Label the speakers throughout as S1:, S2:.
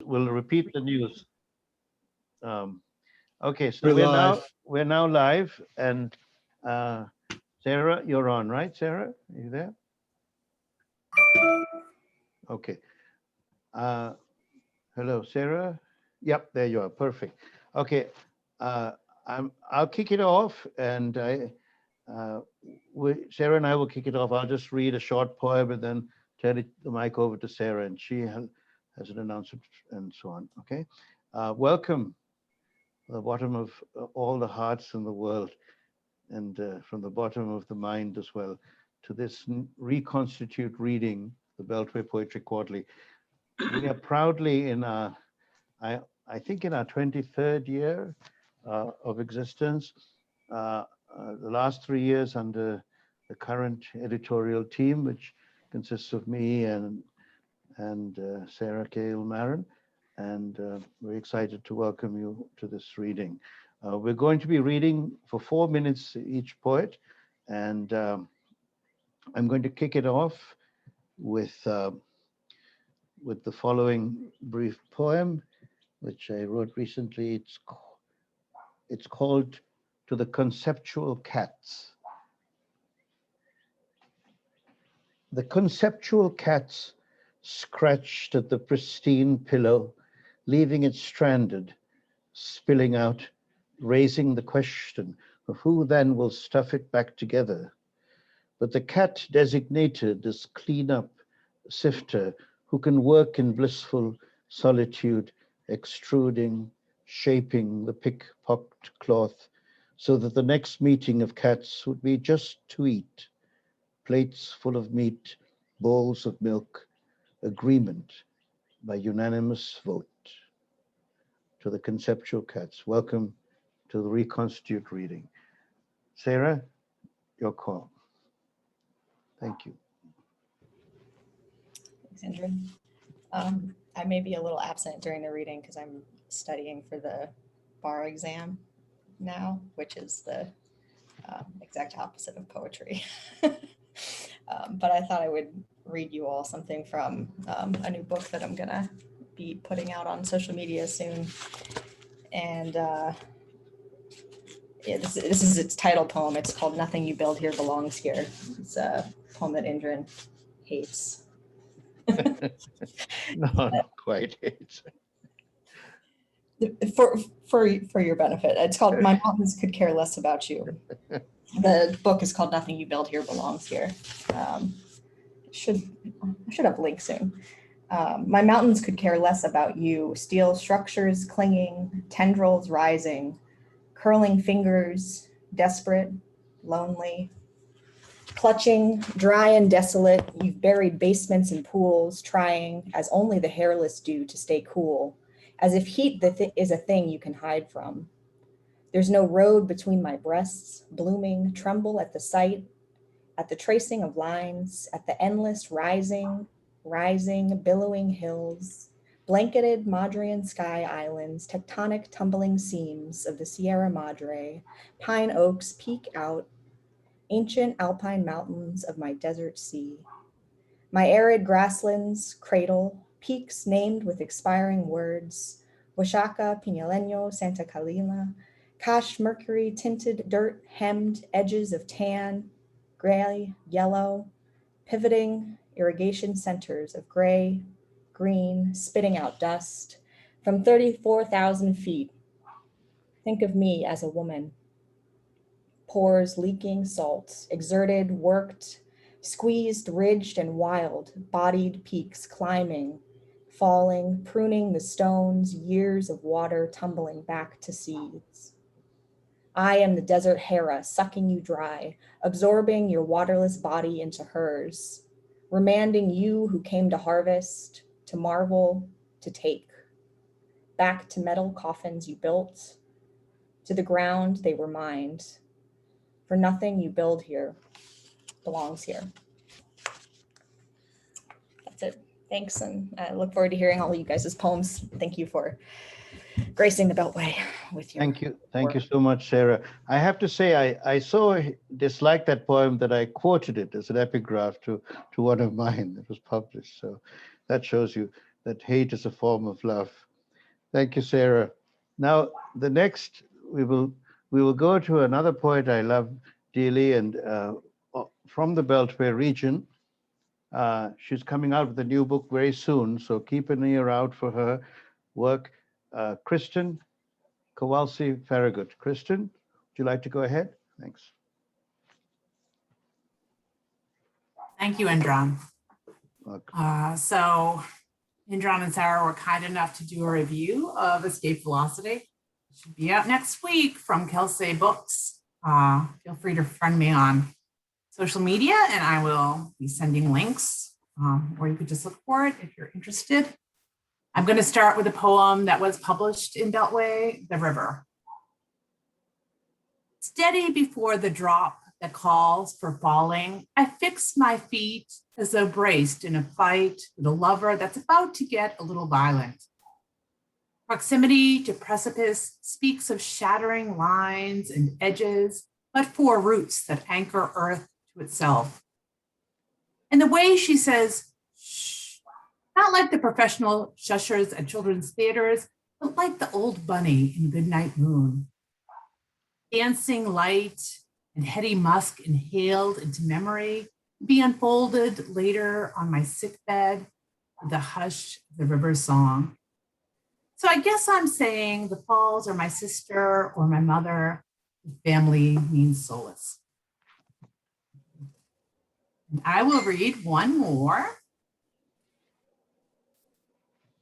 S1: we'll repeat the news. Okay, so we're now live, and Sarah, you're on, right? Sarah, are you there? Okay. Hello, Sarah. Yep, there you are. Perfect. Okay, I'll kick it off, and Sarah and I will kick it off. I'll just read a short poem and then turn the mic over to Sarah, and she has an announcement and so on. Okay. Welcome, the bottom of all the hearts in the world, and from the bottom of the mind as well, to this Reconstitute reading, the Beltway Poetry Quarterly. We are proudly in our, I think in our 23rd year of existence. The last 3 years under the current editorial team, which consists of me and Sarah Marron, and we're excited to welcome you to this reading. We're going to be reading for 4 minutes each poet, and I'm going to kick it off with the following brief poem, which I wrote recently. It's called "To the Conceptual Cats." The conceptual cats scratched at the pristine pillow, leaving it stranded, spilling out, raising the question of who then will stuff it back together. But the cat designated as cleanup sifter, who can work in blissful solitude, extruding, shaping the pick-pocked cloth, so that the next meeting of cats would be just to eat, plates full of meat, bowls of milk, agreement by unanimous vote. To the conceptual cats, welcome to the Reconstitute reading. Sarah, your call. Thank you.
S2: Thanks, Indran. I may be a little absent during the reading because I'm studying for the bar exam now, which is the exact opposite of poetry. But I thought I would read you all something from a new book that I'm gonna be putting out on social media soon. And yeah, this is its title poem. It's called "Nothing You Build Here Belongs Here." It's a poem that Indran hates.
S1: No, not quite.
S2: For your benefit, it's called "My Mountains Could Care Less About You." The book is called "Nothing You Build Here Belongs Here." I should have a link soon. My mountains could care less about you. Steel structures clinging, tendrils rising, curling fingers, desperate, lonely, clutching, dry and desolate. You've buried basements and pools, trying, as only the hairless do, to stay cool, as if heat is a thing you can hide from. There's no road between my breasts, blooming, tremble at the sight, at the tracing of lines, at the endless rising, billowing hills, blanketed Madrean sky islands, tectonic tumbling seams of the Sierra Madre, pine oaks peek out, ancient alpine mountains of my desert sea. My arid grasslands cradle, peaks named with expiring words, Oaxaca, Peñaleño, Santa Catalina, Cache mercury tinted dirt, hemmed edges of tan, gray, yellow, pivoting irrigation centers of gray, green, spitting out dust from 34,000 feet. Think of me as a woman. Pores leaking salt, exerted, worked, squeezed, ridged, and wild, bodied peaks climbing, falling, pruning the stones, years of water tumbling back to seeds. I am the desert Hera, sucking you dry, absorbing your waterless body into hers, remanding you who came to harvest, to marvel, to take. Back to metal coffins you built, to the ground they were mined. For nothing you build here belongs here. That's it. Thanks, and I look forward to hearing all of you guys' poems. Thank you for gracing the Beltway with your
S1: Thank you so much, Sarah. I have to say, I so disliked that poem that I quoted it as an epigraph to one of mine that was published. So that shows you. that hate is a form of love. Thank you, Sarah. Now, the next, we will go to another poet I love dearly, and from the Beltway region. She's coming out with a new book very soon, so keep an ear out for her work. Kristin Kowalski Ferragut. Kristin, would you like to go ahead? Thanks.
S3: Thank you, Indran.
S1: Okay.
S3: So Indran and Sara were kind enough to do a review of Escape Velocity. It should be out next week from Kelsey Books. Feel free to friend me on social media and I will be sending links, or you could just look for it if you're interested. I'm going to start with a poem that was published in Beltway, The River. Steady before the drop that calls for falling, I fix my feet as though braced in a fight with a lover that's about to get a little violent. Proximity to precipice speaks of shattering lines and edges, but for roots that anchor earth to itself. And the way she says, shh, not like the professional shushers at children's theaters, but like the old bunny in Goodnight Moon. Dancing light and heady musk inhaled into memory, be unfolded later on my sickbed with the hush of the river song. So I guess I'm saying the falls are my sister or my mother. Family means solace. And I will read one more.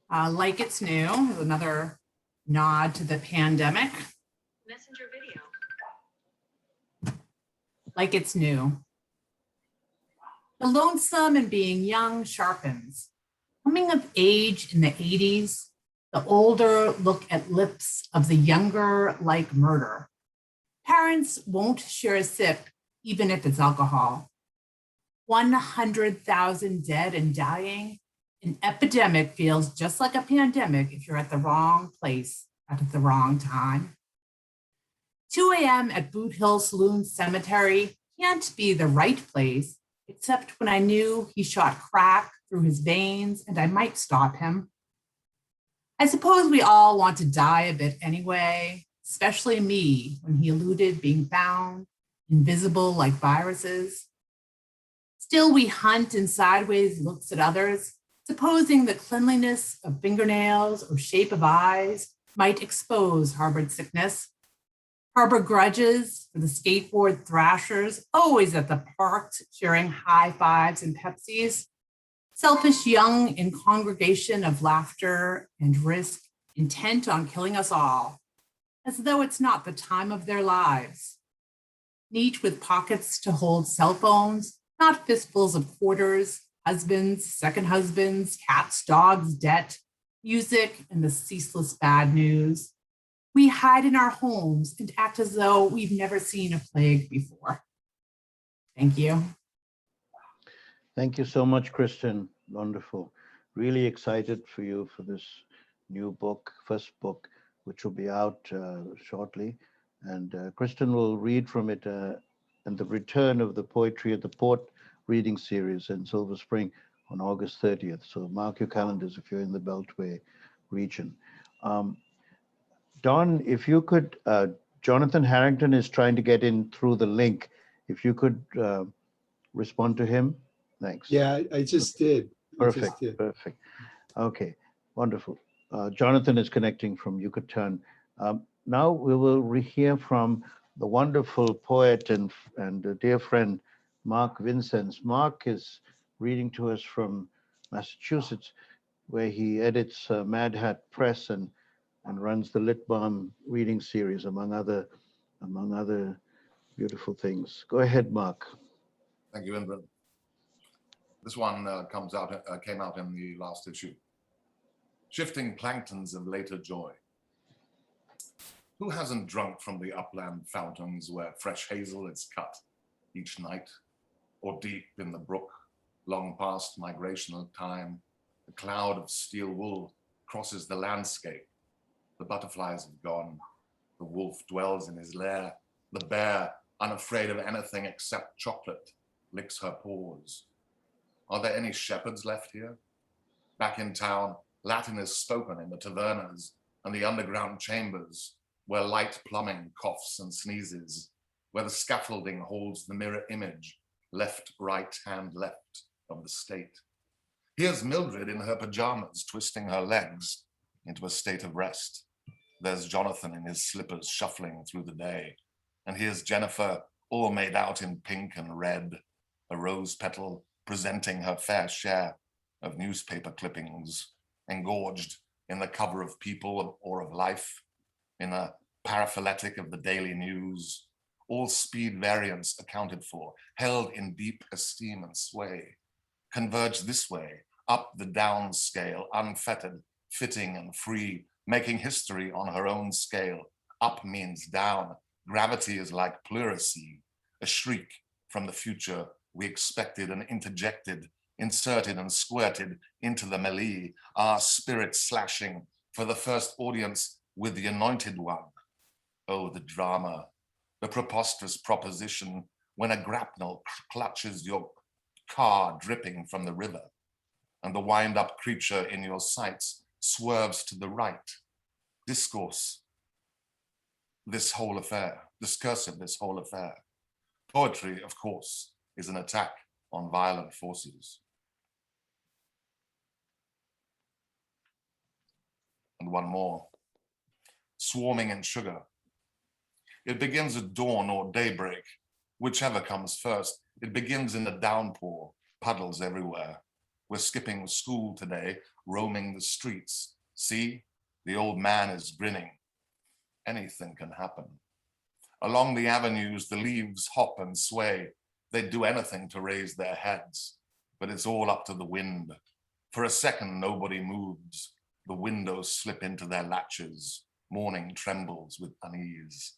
S3: Like It's New, another nod to the pandemic.
S4: Messenger video.
S3: Like It's New. The lonesome and being young sharpens. Coming of age in the 80s, the older look at lips of the younger like murder. Parents won't share a sip, even if it's alcohol. 100,000 dead and dying. An epidemic feels just like a pandemic if you're at the wrong place at the wrong time. 2 a.m. at Boot Hill Saloon Cemetery can't be the right place, except when I knew he shot crack through his veins and I might stop him. I suppose we all want to die a bit anyway, especially me when he eluded being found, invisible like viruses. Still, we hunt in sideways looks at others, supposing the cleanliness of fingernails or shape of eyes might expose harbored sickness. Harbor grudges for the skateboard thrashers, always at the parks sharing high fives and Pepsis. Selfish young in congregation of laughter and risk, intent on killing us all, as though it's not the time of their lives. Neat with pockets to hold cell phones, not fistfuls of quarters, husbands, second husbands, cats, dogs, debt, music, and the ceaseless bad news. We hide in our homes and act as though we've never seen a plague before. Thank you.
S1: Thank you so much, Kristin. Wonderful. Really excited for you for this new book, first book, which will be out shortly. And Kristin will read from it and the return of the Poetry at the Port reading series in Silver Spring on August 30th. So mark your calendars if you're in the Beltway region. Don, if you could, Jonathan Harrington is trying to get in through the link. If you could respond to him, thanks.
S5: Yeah, I just did.
S1: Perfect, perfect. Okay, wonderful. Jonathan is connecting from Yucatan. Now we will hear from the wonderful poet and dear friend, Marc Vincenz. Marc is reading to us from Massachusetts, where he edits Mad Hat Press and runs the Lit Balm reading series, among other beautiful things. Go ahead, Marc.
S6: Thank you, Indran. This one came out in the last issue. Shifting planktons of later joy. Who hasn't drunk from the upland fountains where fresh hazel is cut each night, or deep in the brook, long past migrational time, the cloud of steel wool crosses the landscape. The butterflies have gone. The wolf dwells in his lair. The bear, unafraid of anything except chocolate, licks her paws. Are there any shepherds left here? Back in town, Latin is spoken in the tavernas and the underground chambers, where light plumbing coughs and sneezes, where the scaffolding holds the mirror image, left, right, hand, left of the state. Here's Mildred in her pajamas, twisting her legs into a state of rest. There's Jonathan in his slippers shuffling through the day. And here's Jennifer, all made out in pink and red, a rose petal presenting her fair share of newspaper clippings, engorged in the cover of People or of Life, in a paraphyletic of the Daily News, all speed variants accounted for, held in deep esteem and sway, converge this way, up the down scale, unfettered, fitting and free, making history on her own scale. Up means down. Gravity is like pleurisy, a shriek from the future we expected and interjected, inserted and squirted into the melee, our spirit slashing for the first audience with the anointed one. Oh, the drama, the preposterous proposition when a grapnel clutches your car dripping from the river and the wind-up creature in your sights swerves to the right. Discourse, this whole affair, discursive, this whole affair. Poetry, of course, is an attack on violent forces. And one more, swarming in sugar. It begins at dawn or daybreak, whichever comes first. It begins in a downpour, puddles everywhere. We're skipping school today, roaming the streets. See, the old man is grinning. Anything can happen. Along the avenues, the leaves hop and sway. They'd do anything to raise their heads, but it's all up to the wind. For a second, nobody moves. The windows slip into their latches. Morning trembles with unease.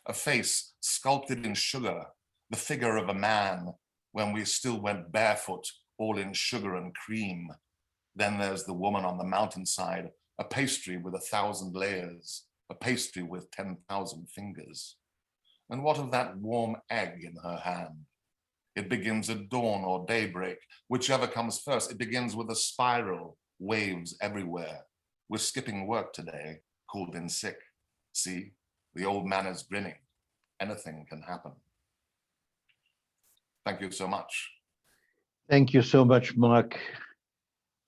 S6: A face sculpted in sugar, the figure of a man when we still went barefoot, all in sugar and cream. Then there's the woman on the mountainside, a pastry with 1,000 layers, a pastry with 10,000 fingers. And what of that warm egg in her hand? It begins at dawn or daybreak, whichever comes first. It begins with a spiral, waves everywhere. We're skipping work today, called in sick. See, the old man is grinning. Anything can happen. Thank you so much.
S1: Thank you so much, Marc.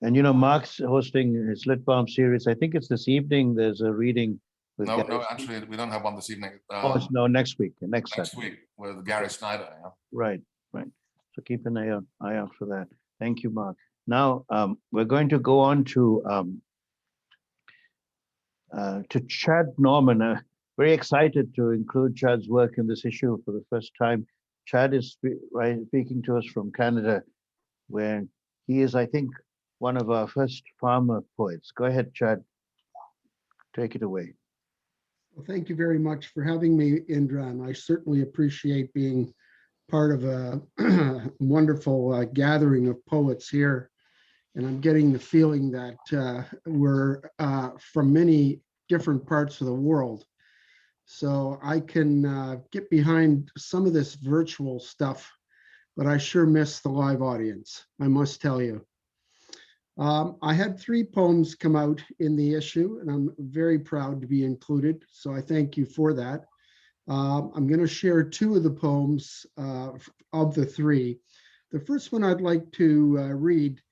S1: And you know, Marc's hosting his Lit Bomb series. I think it's this evening. There's a reading with
S6: No,
S1: Gary.
S6: actually, we don't have one this evening.
S1: Oh, it's no, next week. Next
S6: Next
S1: Saturday.
S6: week with Gary Snyder. Yeah?
S1: Right. So keep an eye out for that. Thank you, Marc. Now we're going to go on to Chad Norman. Very excited to include Chad's work in this issue for the first time. Chad is speaking to us from Canada, where he is, I think, one of our first farmer poets. Go ahead, Chad. Take it away.
S5: Well, thank you very much for having me, Indran. I certainly appreciate being part of a wonderful gathering of poets here. And I'm getting the feeling that we're from many different parts of the world. So I can get behind some of this virtual stuff, but I sure miss the live audience, I must tell you. I had 3 poems come out in the issue, and I'm very proud to be included, so I thank you for that. I'm going to share 2 of the poems of the 3. The first one I'd like to read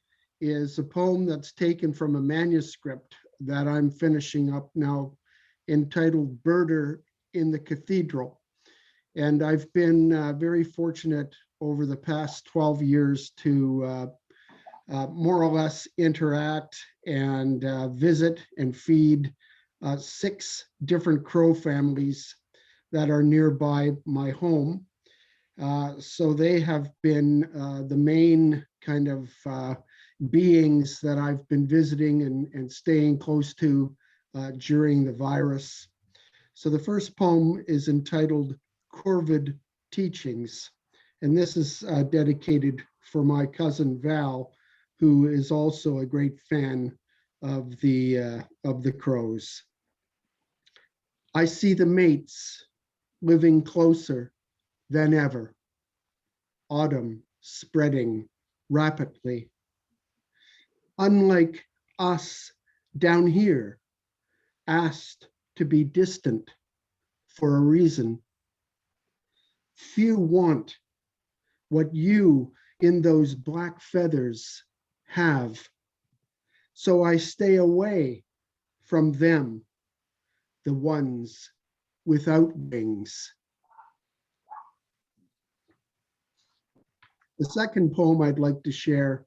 S5: is a poem that's taken from a manuscript that I'm finishing up now, entitled Birder in the Cathedral. And I've been very fortunate over the past 12 years to more or less interact and visit and feed 6 different crow families that are nearby my home. So they have been the main kind of beings that I've been visiting and staying close to during the virus. So the first poem is entitled Corvid Teachings, and this is dedicated for my cousin Val, who is also a great fan of the crows. I see the mates living closer than ever. Autumn spreading rapidly. Unlike us down here, asked to be distant for a reason. Few want what you in those black feathers have. So I stay away from them, the ones without wings. The second poem I'd like to share,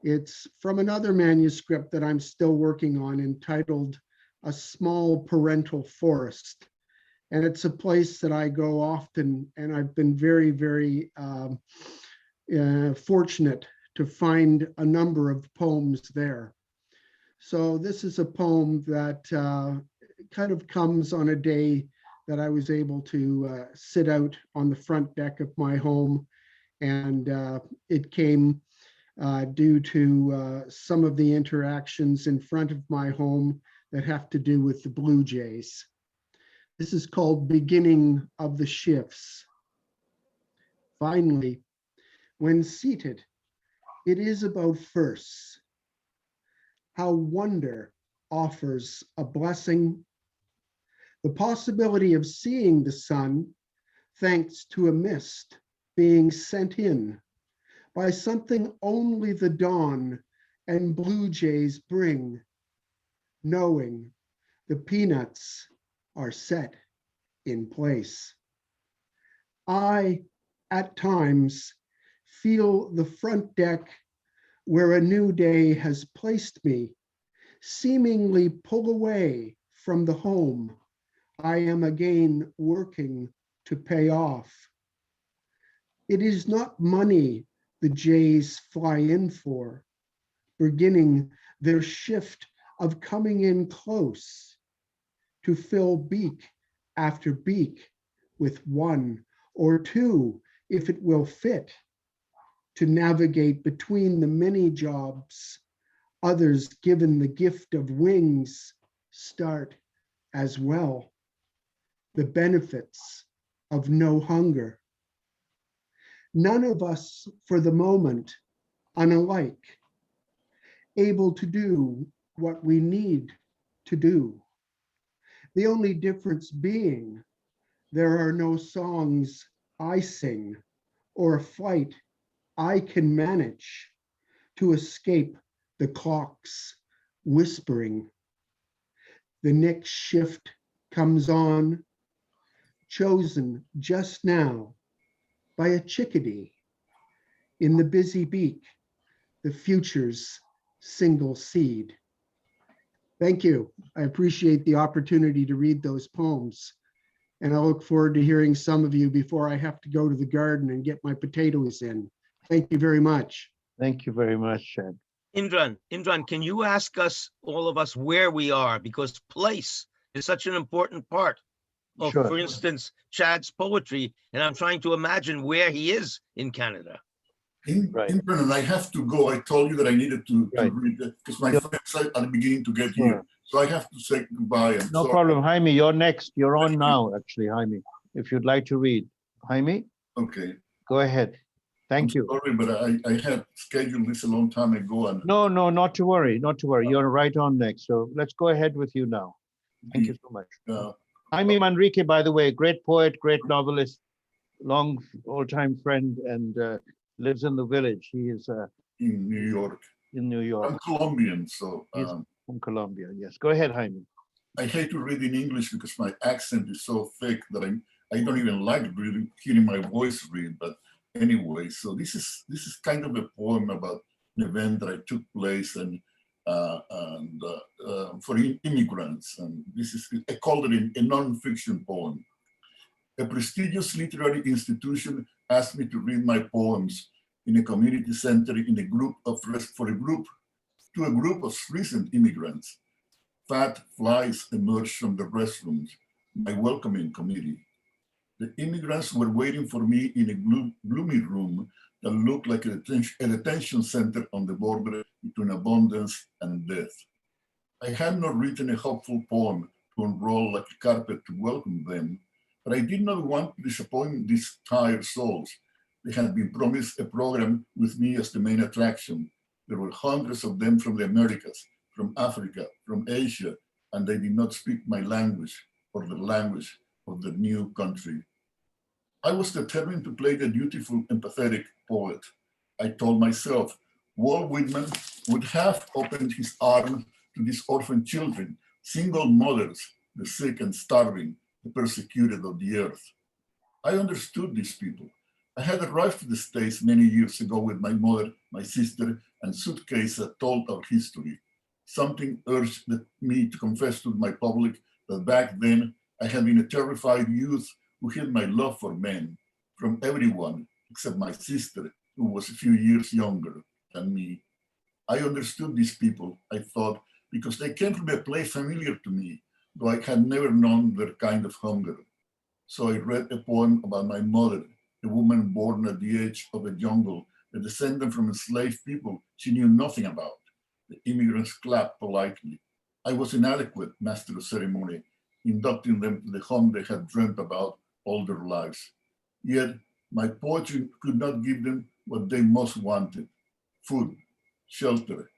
S5: it's from another manuscript that I'm still working on, entitled A Small Parental Forest. And it's a place that I go often, and I've been very, very fortunate to find a number of poems there. So this is a poem that kind of comes on a day that I was able to sit out on the front deck of my home. And it came due to some of the interactions in front of my home that have to do with the blue jays. This is called Beginning of the Shifts. Finally, when seated, it is about firsts. How wonder offers a blessing. The possibility of seeing the sun, thanks to a mist being sent in by something only the dawn and blue jays bring, knowing the peanuts are set in place. I, at times, feel the front deck where a new day has placed me, seemingly pull away from the home I am again working to pay off. It is not money the jays fly in for, beginning their shift of coming in close to fill beak after beak with one or two, if it will fit, to navigate between the many jobs others given the gift of wings start as well. The benefits of no hunger. None of us, for the moment, unalike, able to do what we need to do. The only difference being there are no songs I sing or a flight I can manage to escape the clock's whispering. The next shift comes on, chosen just now by a chickadee in the busy beak, the future's single seed. Thank you. I appreciate the opportunity to read those poems. And I look forward to hearing some of you before I have to go to the garden and get my potatoes in. Thank you very much.
S1: Thank you very much, Chad.
S7: Indran, can you ask us, all of us, where we are? Because place is such an important part of,
S1: Sure.
S7: for instance, Chad's poetry. And I'm trying to imagine where he is in Canada.
S1: Right.
S8: Indran, and I have to go. I told you that I needed to
S1: Right.
S8: read it because my
S1: Yeah.
S8: friends are beginning to get
S1: Sure.
S8: here. So I have to say goodbye. I'm
S1: No
S8: sorry.
S1: problem, Jaime. You're next. You're on now, actually, Jaime. If you'd like to read, Jaime,
S8: Okay.
S1: go ahead. Thank
S8: I'm
S1: you.
S8: sorry, but I had scheduled this a long time ago. And
S1: No, not to worry, not to worry. You're right on next. So let's go ahead with you now. Thank you so much. Jaime Manrique, by the way, great poet, great novelist, long old-time friend, and lives in the village. He is
S8: in New York.
S1: in New York.
S8: I'm Colombian, so
S1: He's from Colombia. Yes, go ahead, Jaime.
S8: I hate to read in English because my accent is so thick that I don't even like really hearing my voice read. But anyway, so this is kind of a poem about an event that I took place and for immigrants, and I called it a non-fiction poem. A prestigious literary institution asked me to read my poems in a community center to a group of recent immigrants. Fat flies emerged from the restrooms, my welcoming committee. The immigrants were waiting for me in a gloomy room that looked like a detention center on the border between abundance and death. I had not written a hopeful poem to unroll like a carpet to welcome them, but I did not want to disappoint these tired souls. They had been promised a program with me as the main attraction. There were hundreds of them from the Americas, from Africa, from Asia, and they did not speak my language or the language of the new country. I was determined to play the dutiful, empathetic poet. I told myself, Walt Whitman would have opened his arms to these orphan children, single mothers, the sick and starving, the persecuted of the earth. I understood these people. I had arrived to the States many years ago with my mother, my sister, and suitcase that told our history. Something urged me to confess to my public that back then I had been a terrified youth who hid my love for men from everyone except my sister, who was a few years younger than me. I understood these people, I thought, because they came from a place familiar to me, though I had never known their kind of hunger. So I read a poem about my mother, a woman born at the edge of a jungle, a descendant from enslaved people she knew nothing about. The immigrants clapped politely. I was inadequate master of ceremony, inducting them to the home they had dreamt about all their lives. Yet my poetry could not give them what they most wanted: food, shelter,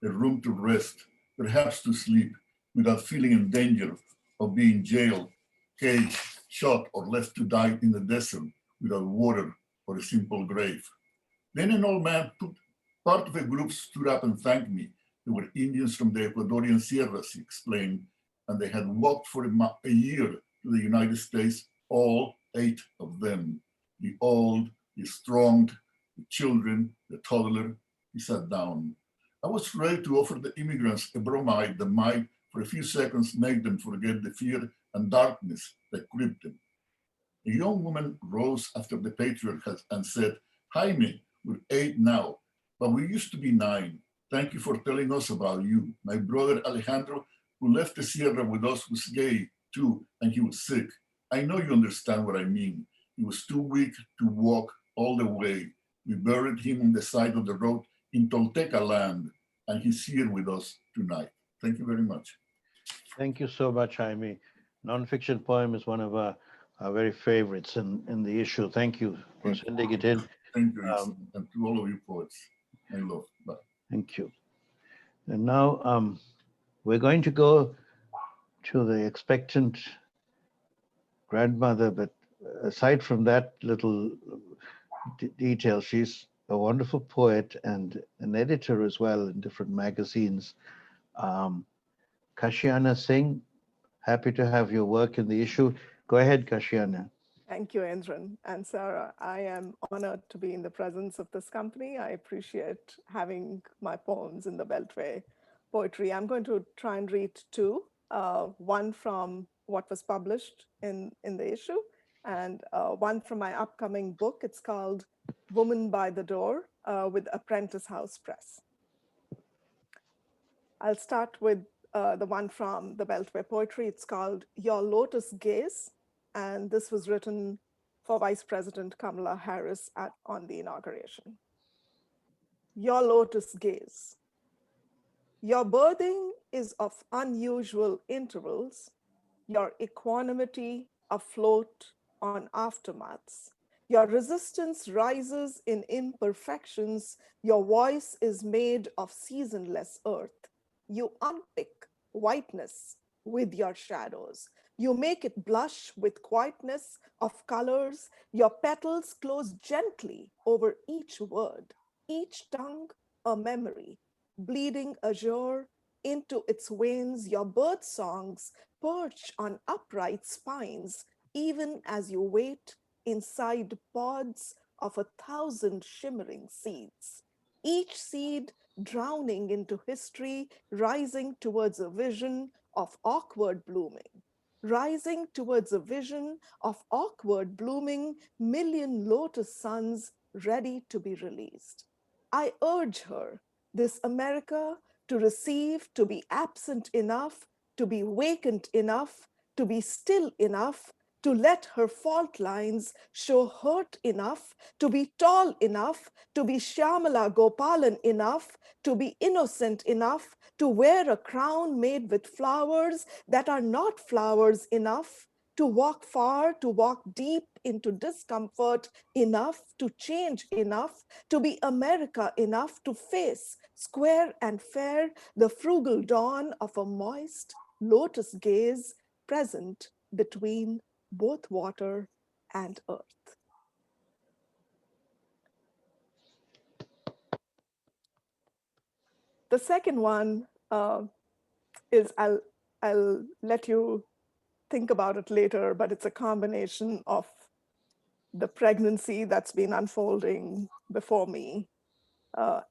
S8: a room to rest, perhaps to sleep, without feeling in danger of being jailed, caged, shot, or left to die in the desert without water or a simple grave. Then an old man, part of a group, stood up and thanked me. They were Indians from the Ecuadorian Sierras, he explained, and they had walked for a year to the United States, all 8 of them. The old, the strong, the children, the toddler. He sat down. I was ready to offer the immigrants a bromide that might, for a few seconds, make them forget the fear and darkness that gripped them. A young woman rose after the patriarch and said, Jaime, we're 8 now, but we used to be 9. Thank you for telling us about you. My brother Alejandro, who left the Sierra with us, was gay too, and he was sick. I know you understand what I mean. He was too weak to walk all the way. We buried him on the side of the road in Tolteca land, and he's here with us tonight. Thank you very much.
S1: Thank you so much, Jaime. Nonfiction poem is one of our very favorites in the issue. Thank you for sending it in.
S8: Thank you, and to all of you poets. I love. Bye.
S1: Thank you. And now we're going to go to the expectant grandmother, but aside from that little detail, she's a wonderful poet and an editor as well in different magazines. Kashiana Singh, happy to have your work in the issue. Go ahead, Kashiana.
S9: Thank you, Indran and Sarah. I am honored to be in the presence of this company. I appreciate having my poems in the Beltway poetry. I'm going to try and read 2, one from what was published in the issue, and one from my upcoming book. It's called Woman by the Door with Apprentice House Press. I'll start with the one from the Beltway poetry. It's called Your Lotus Gaze, and this was written for Vice President Kamala Harris on the inauguration. Your lotus gaze. Your birthing is of unusual intervals, your equanimity afloat on aftermaths. Your resistance rises in imperfections, your voice is made of seasonless earth. You unpick whiteness with your shadows. You make it blush with quietness of colors. Your petals close gently over each word, each tongue a memory, bleeding azure into its veins. Your bird songs perch on upright spines, even as you wait inside pods of 1,000 shimmering seeds. Each seed drowning into history, rising towards a vision of awkward blooming. Rising towards a vision of awkward blooming, million lotus suns ready to be released. I urge her, this America, to receive, to be absent enough, to be vacant enough, to be still enough, to let her fault lines show hurt enough, to be tall enough, to be Shyamala Gopalan enough, to be innocent enough, to wear a crown made with flowers that are not flowers enough, to walk far, to walk deep into discomfort enough, to change enough, to be America enough to face, square and fair, the frugal dawn of a moist lotus gaze present between both water and earth. The second one is, I'll let you think about it later, but it's a combination of the pregnancy that's been unfolding before me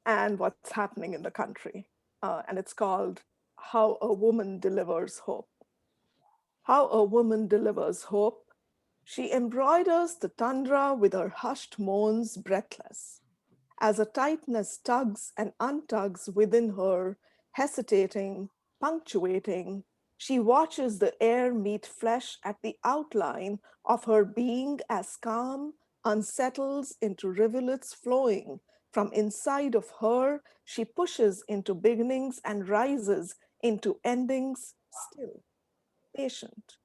S9: and what's happening in the country. And it's called How a Woman Delivers Hope. How a woman delivers hope. She embroiders the tundra with her hushed moans, breathless, as a tightness tugs and untugs within her, hesitating, punctuating. She watches the air meet flesh at the outline of her being as calm unsettles into rivulets flowing. From inside of her, she pushes into beginnings and rises into endings still, patient.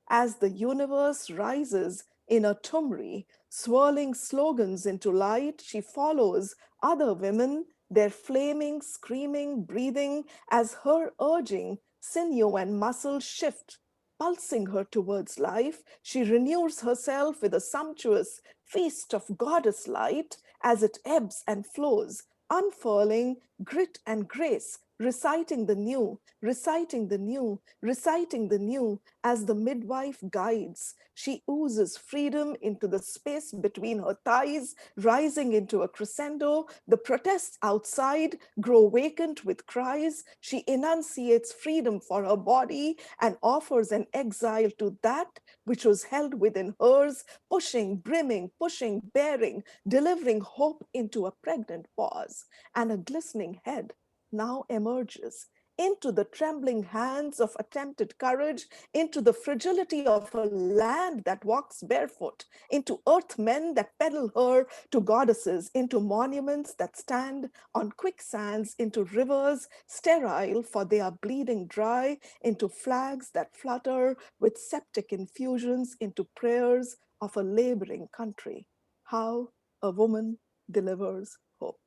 S9: As the universe rises in a tumri, swirling slogans into light, she follows other women, their flaming, screaming, breathing, as her urging sinew and muscle shift, pulsing her towards life. She renews herself with a sumptuous feast of goddess light as it ebbs and flows, unfurling grit and grace, reciting the new, reciting the new, reciting the new. As the midwife guides, she oozes freedom into the space between her thighs, rising into a crescendo. The protests outside grow vacant with cries. She enunciates freedom for her body and offers an exile to that which was held within hers, pushing, brimming, pushing, bearing, delivering hope into a pregnant pause. And a glistening head now emerges into the trembling hands of attempted courage, into the fragility of a land that walks barefoot, into earthmen that pedal her to goddesses, into monuments that stand on quicksands, into rivers sterile for they are bleeding dry, into flags that flutter with septic infusions, into prayers of a laboring country. How a woman delivers hope.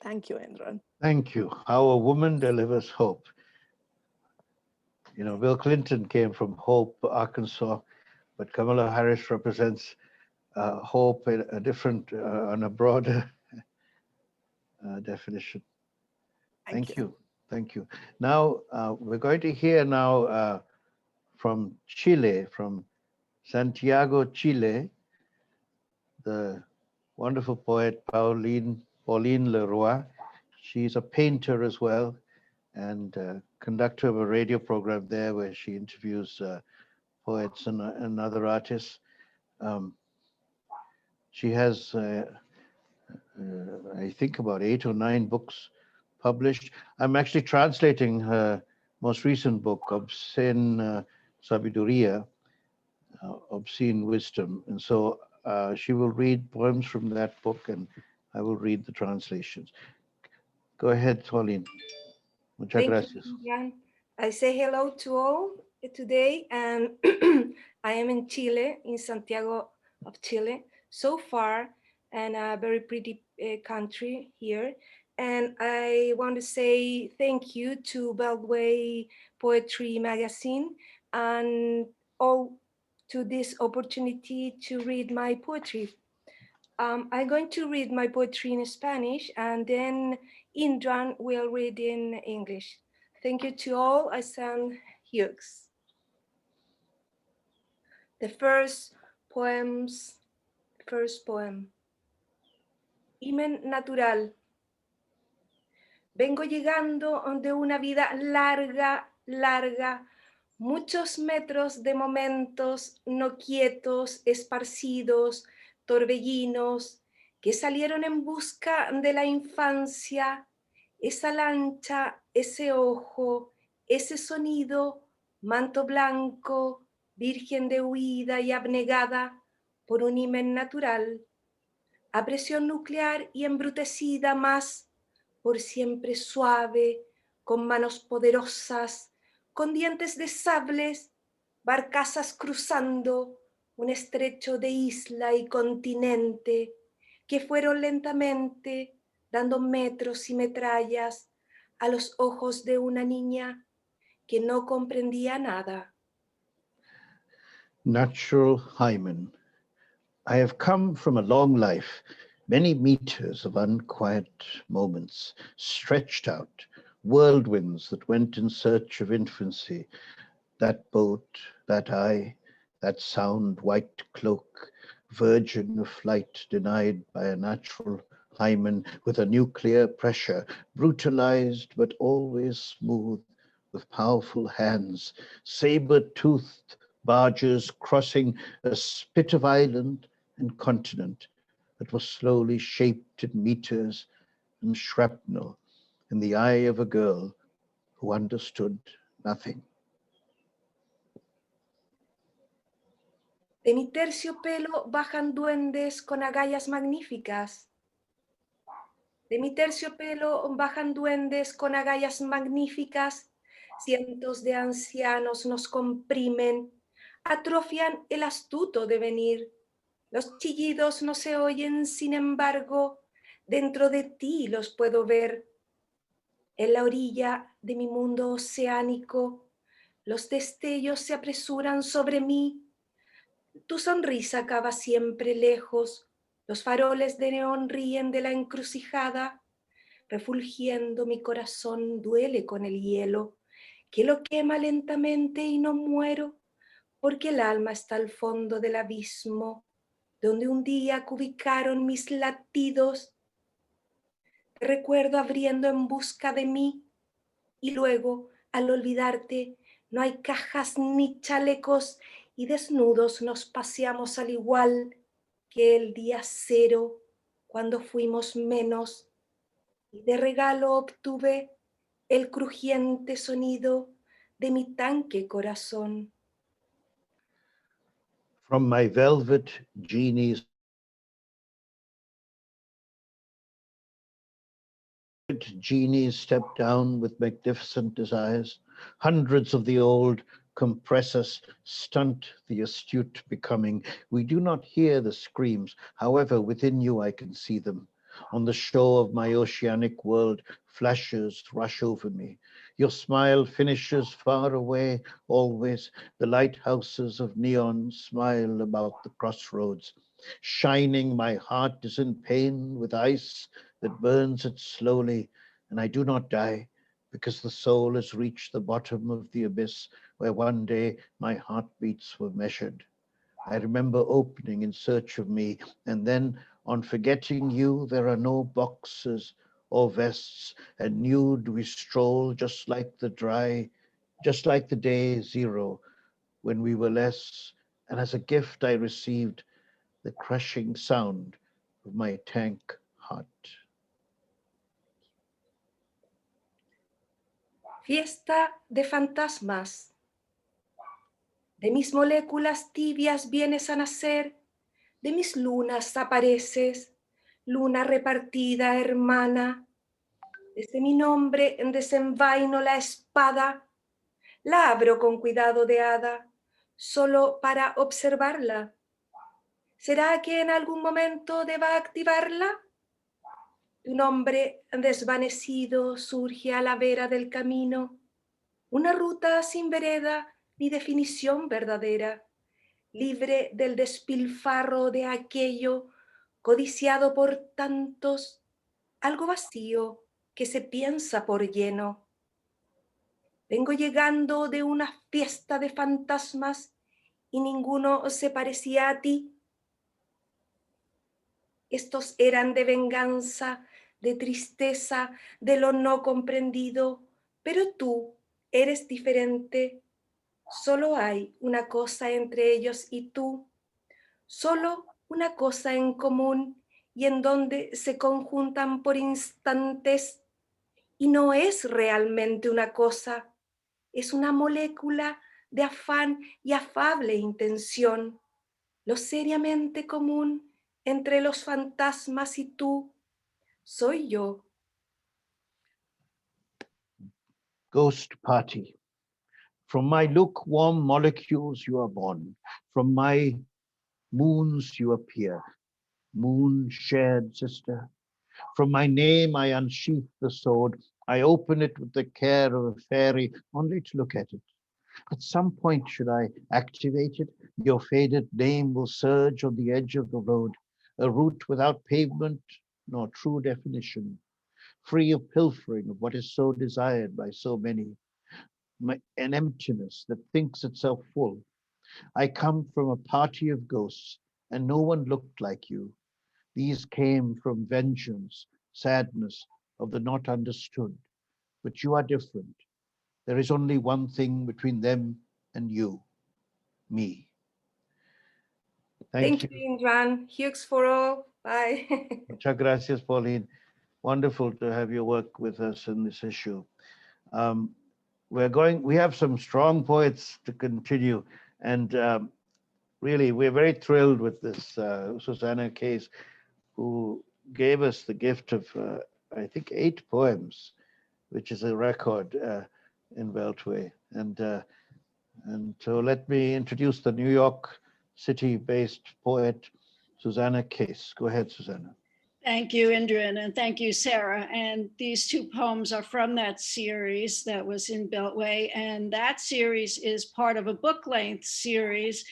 S9: Thank you, Indran.
S1: Thank you. How a Woman Delivers Hope. You know, Bill Clinton came from Hope, Arkansas, but Kamala Harris represents hope in a different, on a broader definition. Thank you. Thank you. Now, we're going to hear now from Chile, from Santiago, Chile, the wonderful poet Pauline Le Roy. She's a painter as well, and conductor of a radio program there where she interviews poets and other artists. She has, I think, about 8 or 9 books published. I'm actually translating her most recent book, Obscene Sabiduría, Obscene Wisdom. And so she will read poems from that book, and I will read the translations. Go ahead, Pauline. Muchas gracias.
S10: You, I say hello to all today, and I am in Chile, in Santiago of Chile, so far, and a very pretty country here. And I want to say thank you to Beltway Poetry Magazine and all to this opportunity to read my poetry. I'm going to read my poetry in Spanish, and then Indran will read in English. Thank you to all. I send hugs. The first poem. Himen natural. Vengo llegando de una vida larga, muchos metros de momentos no quietos, esparcidos, torbellinos, que salieron en busca de la infancia, esa lancha, ese ojo, ese sonido, manto blanco, virgen de huida y abnegada por un himen natural, a presión nuclear y embrutecida más, por siempre suave, con manos poderosas, con dientes de sables, barcazas cruzando un estrecho de isla y continente que fueron lentamente dando metros y metrallas a los ojos de una niña que no comprendía nada.
S1: Natural hymen. I have come from a long life, many meters of unquiet moments, stretched out, whirlwinds that went in search of infancy, that boat, that eye, that sound, white cloak, virgin of flight denied by a natural hymen with a nuclear pressure, brutalized but always smooth, with powerful hands, saber-toothed barges crossing a spit of island and continent that was slowly shaped in meters and shrapnel in the eye of a girl who understood nothing.
S10: De mi terciopelo bajan duendes con agallas magníficas. De mi terciopelo bajan duendes con agallas magníficas. Cientos de ancianos nos comprimen, atrofian el astuto devenir. Los chillidos no se oyen, sin embargo, dentro de ti los puedo ver. En la orilla de mi mundo oceánico, los destellos se apresuran sobre mí. Tu sonrisa acaba siempre lejos, los faroles de neón ríen de la encrucijada, refulgiendo mi corazón duele con el hielo, que lo quema lentamente y no muero, porque el alma está al fondo del abismo, donde un día cubicaron mis latidos. Te recuerdo abriendo en busca de mí, y luego, al olvidarte, no hay cajas ni chalecos, y desnudos nos paseamos al igual que el día cero, cuando fuimos menos, y de regalo obtuve el crujiente sonido de mi tanque corazón.
S1: From my velvet genies step down with magnificent desires. Hundreds of the old compress us, stunt the astute becoming. We do not hear the screams. However, within you I can see them. On the shore of my oceanic world, flashes rush over me. Your smile finishes far away, always. The lighthouses of neon smile about the crossroads. Shining, my heart is in pain with ice that burns it slowly, and I do not die because the soul has reached the bottom of the abyss where one day my heartbeats were measured. I remember opening in search of me, and then on forgetting you, there are no boxes or vests, and nude we stroll just like the day zero when we were less, and as a gift I received the crushing sound of my tank heart.
S10: Fiesta de fantasmas. De mis moléculas tibias vienes a nacer, de mis lunas apareces, luna repartida, hermana. Desde mi nombre desenvaino la espada, la abro con cuidado de hada, solo para observarla. ¿Será que en algún momento deba activarla? Tu nombre desvanecido surge a la vera del camino, una ruta sin vereda ni definición verdadera, libre del despilfarro de aquello codiciado por tantos, algo vacío que se piensa por lleno. Vengo llegando de una fiesta de fantasmas y ninguno se parecía a ti. Estos eran de venganza, de tristeza, de lo no comprendido, pero tú eres diferente. Solo hay una cosa entre ellos y tú, solo una cosa en común y en donde se conjuntan por instantes, y no es realmente una cosa, es una molécula de afán y afable intención. Lo seriamente común entre los fantasmas y tú, soy yo.
S1: Ghost party. From my lukewarm molecules you are born. From my moons you appear. Moon shared sister. From my name I unsheath the sword. I open it with the care of a fairy, only to look at it. At some point, should I activate it, your faded name will surge on the edge of the road, a route without pavement nor true definition, free of pilfering of what is so desired by so many, an emptiness that thinks itself full. I come from a party of ghosts, and no one looked like you. These came from vengeance, sadness of the not understood. But you are different. There is only one thing between them and you, me.
S10: Thank
S1: Thank
S10: you,
S1: you.
S10: Indran. Hugs for all. Bye.
S1: Muchas gracias, Pauline. Wonderful to have your work with us in this issue. We have some strong poets to continue, and really, we're very thrilled with this Susana case, who gave us the gift of, I think, 8 poems, which is a record in Beltway. And so let me introduce the New York City-based poet, Susana Case. Go ahead, Susana.
S11: Thank you, Indran, and thank you, Sarah. And these 2 poems are from that series that was in Beltway. And that series is part of a book-length series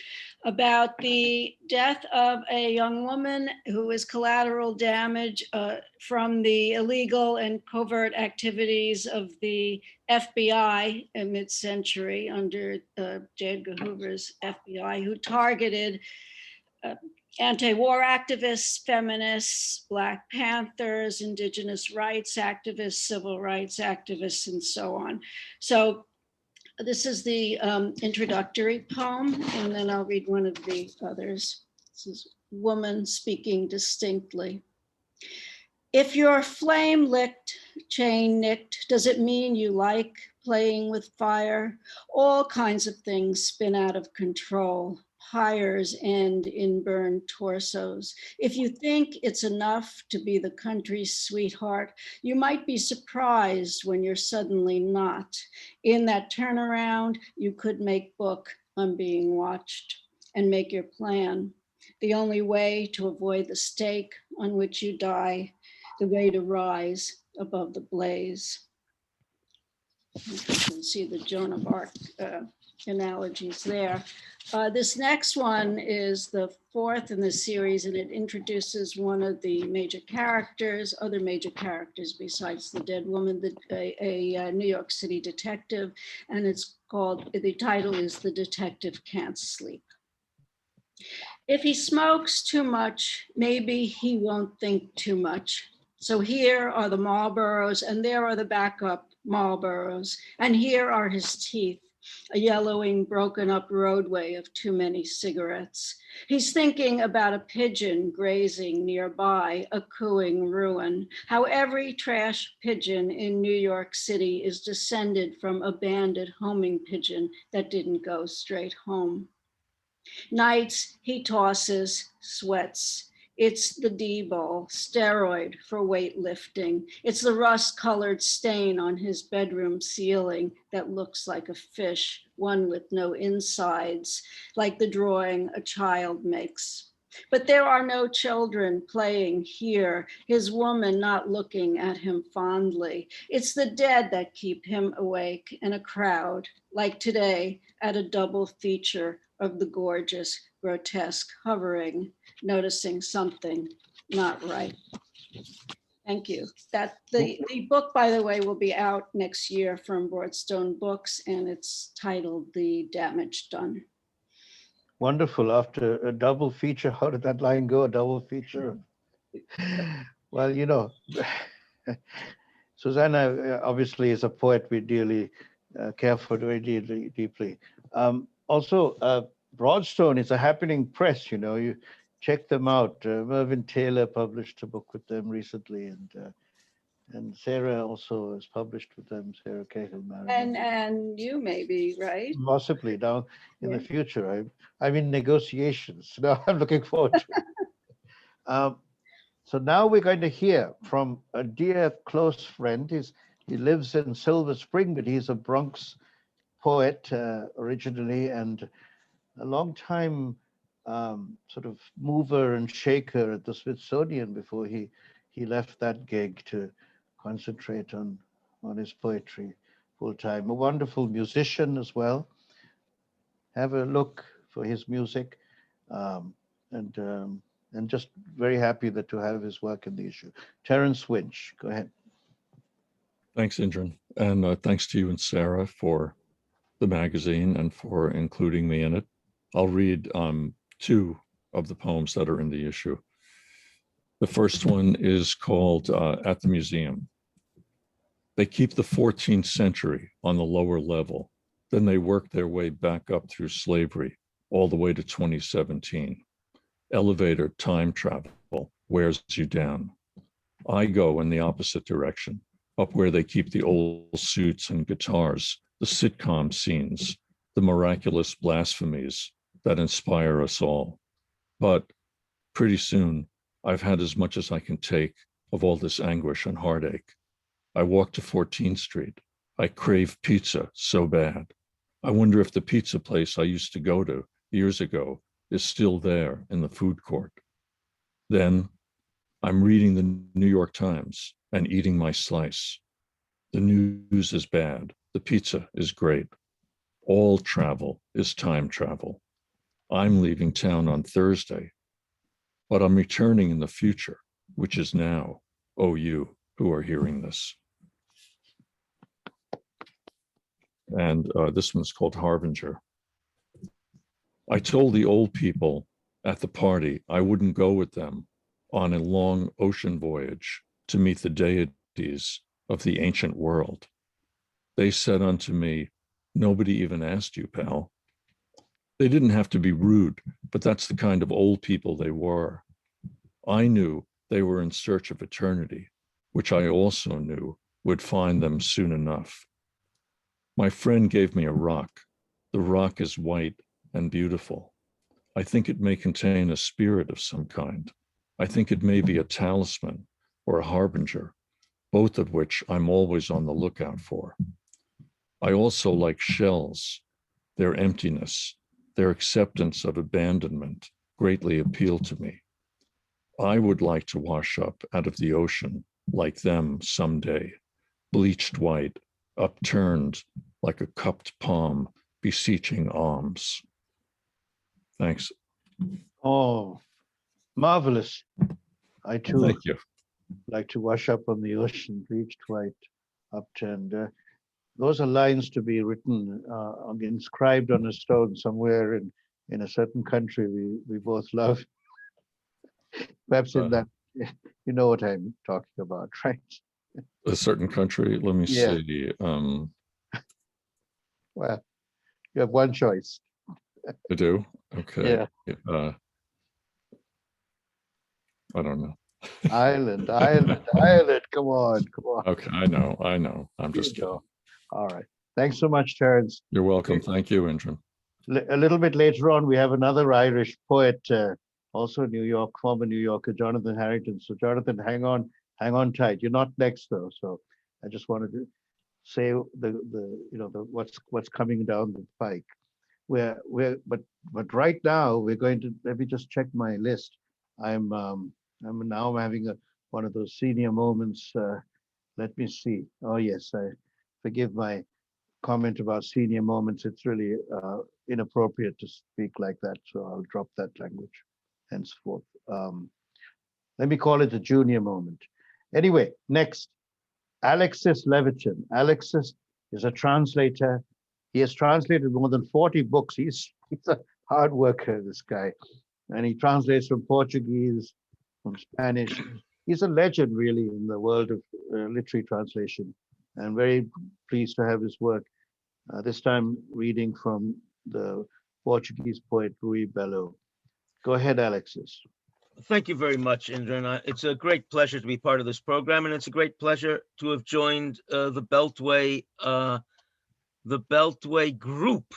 S11: about the death of a young woman who is collateral damage from the illegal and covert activities of the FBI in mid-century under J. Edgar Hoover's FBI, who targeted anti-war activists, feminists, Black Panthers, indigenous rights activists, civil rights activists, and so on. So this is the introductory poem, and then I'll read one of the others. This is Woman Speaking Distinctly. If you're flame-licked, chain-nicked, does it mean you like playing with fire? All kinds of things spin out of control. Pyres end in burned torsos. If you think it's enough to be the country's sweetheart, you might be surprised when you're suddenly not. In that turnaround, you could make book on being watched and make your plan. The only way to avoid the stake on which you die, the way to rise above the blaze. You can see the Joan of Arc analogies there. This next one is the 4th in the series, and it introduces one of the major characters, other major characters besides the dead woman, a New York City detective, and it's called, the title is The Detective Can't Sleep. If he smokes too much, maybe he won't think too much. So here are the Marlboros, and there are the backup Marlboros, and here are his teeth, a yellowing, broken up roadway of too many cigarettes. He's thinking about a pigeon grazing nearby, a cooing ruin, how every trash pigeon in New York City is descended from a banded homing pigeon that didn't go straight home. Nights he tosses, sweats. It's the D-ball, steroid for weightlifting. It's the rust-colored stain on his bedroom ceiling that looks like a fish, one with no insides, like the drawing a child makes. But there are no children playing here, his woman not looking at him fondly. It's the dead that keep him awake, and a crowd, like today, at a double feature of the gorgeous, grotesque, hovering, noticing something not right. Thank you. The book, by the way, will be out next year from Broadstone Books, and it's titled The Damage Done.
S1: Wonderful. After a double feature, how did that line go? A double feature? Well, you know, Susana obviously is a poet we dearly care for very deeply. Also, Broadstone is a happening press, you know, you check them out. Mervyn Taylor published a book with them recently, and Sarah also has published with them, Sarah Cahill.
S11: And you maybe, right?
S1: Possibly down in the future. I'm in negotiations. No, I'm looking forward to it. So now we're going to hear from a dear close friend. He lives in Silver Spring, but he's a Bronx poet originally, and a long time sort of mover and shaker at the Smithsonian before he left that gig to concentrate on his poetry full time. A wonderful musician as well. Have a look for his music, and just very happy that to have his work in the issue. Terence Winch, go ahead.
S12: Thanks, Indran, and thanks to you and Sarah for the magazine and for including me in it. I'll read two of the poems that are in the issue. The first one is called At the Museum. They keep the 14th century on the lower level, then they work their way back up through slavery, all the way to 2017. Elevator time travel wears you down. I go in the opposite direction, up where they keep the old suits and guitars, the sitcom scenes, the miraculous blasphemies that inspire us all. But pretty soon, I've had as much as I can take of all this anguish and heartache. I walk to 14th Street. I crave pizza so bad. I wonder if the pizza place I used to go to years ago is still there in the food court. Then I'm reading the New York Times and eating my slice. The news is bad. The pizza is great. All travel is time travel. I'm leaving town on Thursday, but I'm returning in the future, which is now, oh, you who are hearing this. And this one's called Harbinger. I told the old people at the party I wouldn't go with them on a long ocean voyage to meet the deities of the ancient world. They said unto me, nobody even asked you, pal. They didn't have to be rude, but that's the kind of old people they were. I knew they were in search of eternity, which I also knew would find them soon enough. My friend gave me a rock. The rock is white and beautiful. I think it may contain a spirit of some kind. I think it may be a talisman or a harbinger, both of which I'm always on the lookout for. I also like shells. Their emptiness, their acceptance of abandonment greatly appeal to me. I would like to wash up out of the ocean like them someday, bleached white, upturned like a cupped palm, beseeching alms. Thanks.
S1: Oh, marvelous. I too
S12: Thank you.
S1: like to wash up on the ocean, bleached white, upturned. Those are lines to be written, inscribed on a stone somewhere in a certain country we both love. Perhaps in that, you know what I'm talking about, right?
S12: A certain country, let me see.
S1: Well, you have one choice.
S12: I do? Okay.
S1: Yeah.
S12: I don't know.
S1: Ireland, come on.
S12: Okay, I know. I'm just kidding.
S1: All right. Thanks so much, Terence.
S12: You're welcome. Thank you, Indran.
S1: A little bit later on, we have another Irish poet, also New York, former New Yorker, Jonathan Harrington. So Jonathan, hang on tight. You're not next though. So I just wanted to say what's coming down the pike. But right now we're going to, let me just check my list. I'm now having one of those senior moments. Let me see. Oh yes, I forgive my comment about senior moments. It's really inappropriate to speak like that, so I'll drop that language henceforth. Let me call it a junior moment. Anyway, next, Alexis Levitin. Alexis is a translator. He has translated more than 40 books. He's a hard worker, this guy. And he translates from Portuguese, from Spanish. He's a legend, really, in the world of literary translation. And very pleased to have his work. This time reading from the Portuguese poet Ruy Belo. Go ahead, Alexis.
S7: Thank you very much, Indran. It's a great pleasure to be part of this program, and it's a great pleasure to have joined the Beltway group.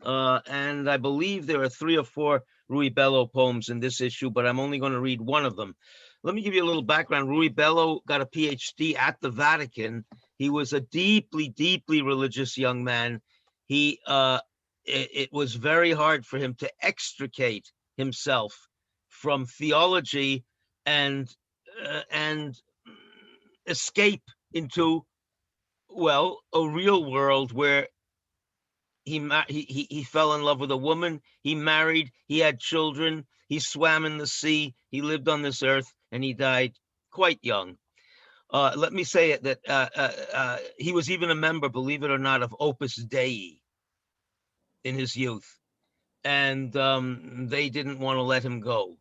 S7: And I believe there are 3 or 4 Ruy Belo poems in this issue, but I'm only going to read one of them. Let me give you a little background. Ruy Belo got a PhD at the Vatican. He was a deeply, deeply religious young man. it was very hard for him to extricate himself from theology and escape into, well, a real world where he fell in love with a woman, he married, he had children, he swam in the sea, he lived on this earth, and he died quite young. Let me say it that he was even a member, believe it or not, of Opus Dei in his youth. And they didn't want to let him go.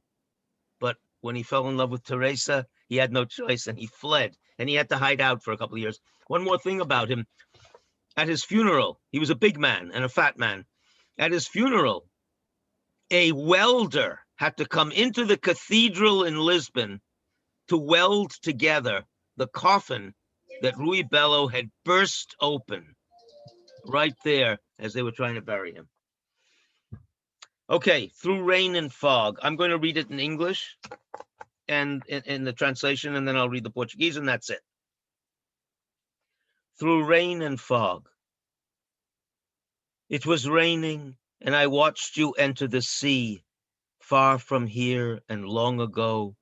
S7: But when he fell in love with Teresa, he had no choice and he fled, and he had to hide out for a couple of years. One more thing about him. At his funeral, he was a big man and a fat man. At his funeral, a welder had to come into the cathedral in Lisbon to weld together the coffin that Ruy Belo had burst open right there as they were trying to bury him. Okay, Through Rain and Fog. I'm going to read it in English and in the translation, and then I'll read the Portuguese, and that's it. Through rain and fog. It was raining, and I watched you enter the sea, far from here and long ago.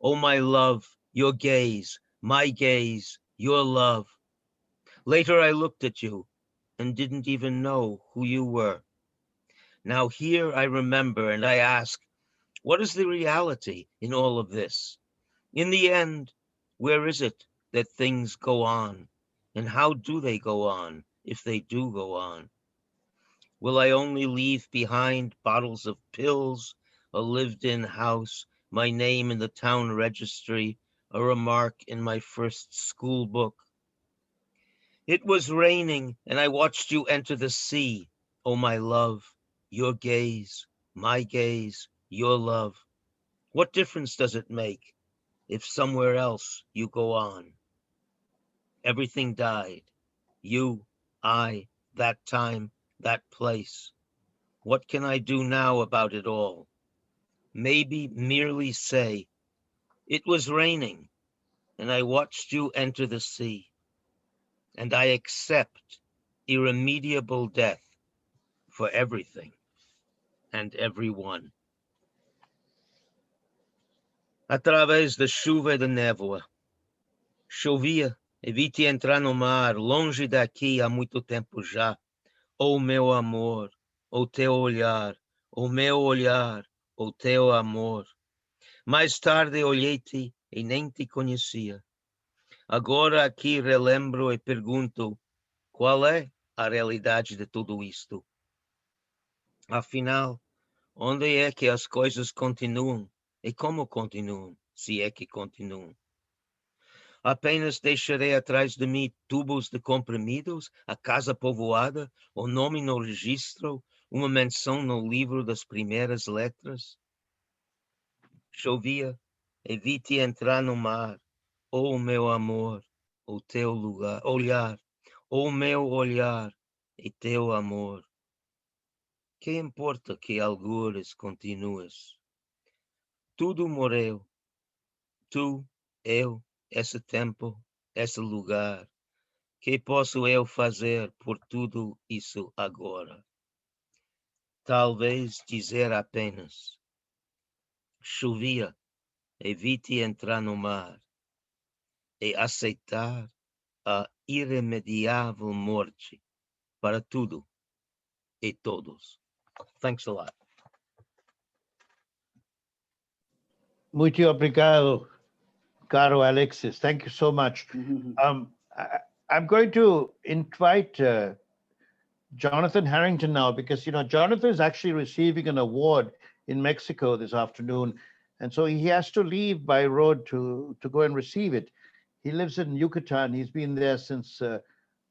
S7: Oh, my love, your gaze, my gaze, your love. Later I looked at you and didn't even know who you were. Now here I remember and I ask, what is the reality in all of this? In the end, where is it that things go on? And how do they go on, if they do go on? Will I only leave behind bottles of pills, a lived-in house, my name in the town registry, a remark in my first school book? It was raining, and I watched you enter the sea. Oh, my love, your gaze, my gaze, your love. What difference does it make if somewhere else you go on? Everything died. You, I, that time, that place. What can I do now about it all? Maybe merely say, it was raining, and I watched you enter the sea, and I accept irremediable death for everything and everyone. Através da chuva e da névoa. Chovia, e vi-te entrar no mar, longe daqui há muito tempo já. Oh, meu amor, o teu olhar, o meu olhar, o teu amor. Mais tarde olhei-te e nem te conhecia. Agora aqui relembro e pergunto, qual é a realidade de tudo isto? Afinal, onde é que as coisas continuam e como continuam, se é que continuam? Apenas deixarei atrás de mim tubos de comprimidos, a casa povoada, o nome no registro, uma menção no livro das primeiras letras. Chovia e vi-te entrar no mar, oh meu amor, o teu lugar, olhar, oh meu olhar e teu amor. Que importa que algures continues? Tudo morreu, tu, eu, esse tempo, esse lugar. Que posso eu fazer por tudo isso agora? Talvez dizer apenas, chovia e vi-te entrar no mar, e aceitar a irremediável morte para tudo e todos. Thanks a lot.
S1: Muito obrigado, caro Alexis. Thank you so much. I'm going to invite Jonathan Harrington now, because, you know, Jonathan is actually receiving an award in Mexico this afternoon. And so he has to leave by road to go and receive it. He lives in Yucatan. He's been there since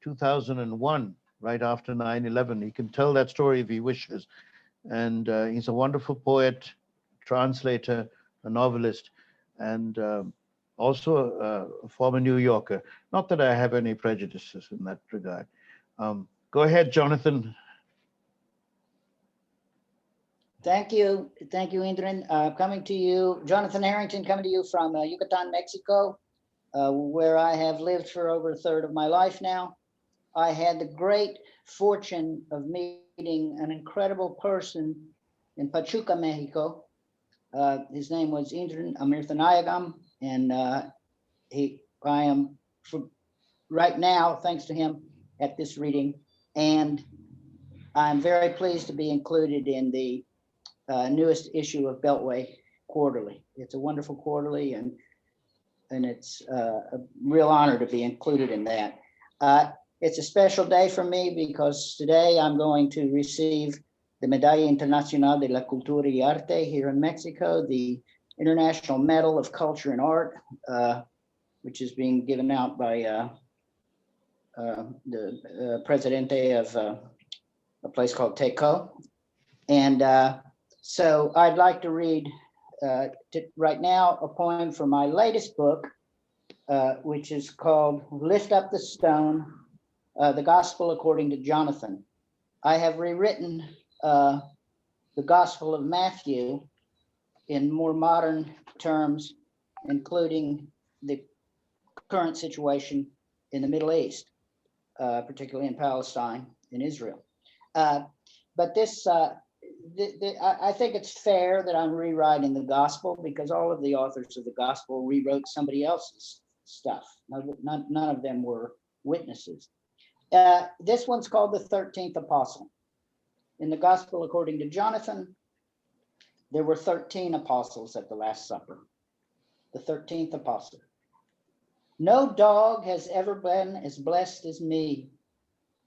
S1: 2001, right after 9/11. He can tell that story if he wishes. And he's a wonderful poet, translator, a novelist, and also a former New Yorker. Not that I have any prejudices in that regard. Go ahead, Jonathan.
S13: Thank you, Indran. Coming to you, Jonathan Harrington, coming to you from Yucatan, Mexico, where I have lived for over a third of my life now. I had the great fortune of meeting an incredible person in Pachuca, Mexico. His name was Indran Amirthanayagam, and I am right now, thanks to him, at this reading, and I'm very pleased to be included in the newest issue of Beltway Quarterly. It's a wonderful quarterly, and it's a real honor to be included in that. It's a special day for me because today I'm going to receive the Medalla Internacional de la Cultura y Arte here in Mexico, the International Medal of Culture and Art, which is being given out by the Presidente of a place called TECO. And so I'd like to read right now a poem from my latest book, which is called Lift Up the Stone, the Gospel According to Jonathan. I have rewritten the Gospel of Matthew in more modern terms, including the current situation in the Middle East, particularly in Palestine and Israel. But this, I think it's fair that I'm rewriting the Gospel because all of the authors of the Gospel rewrote somebody else's stuff. None of them were witnesses. This one's called the 13th Apostle. In the Gospel according to Jonathan, there were 13 apostles at the Last Supper. The 13th Apostle. No dog has ever been as blessed as me,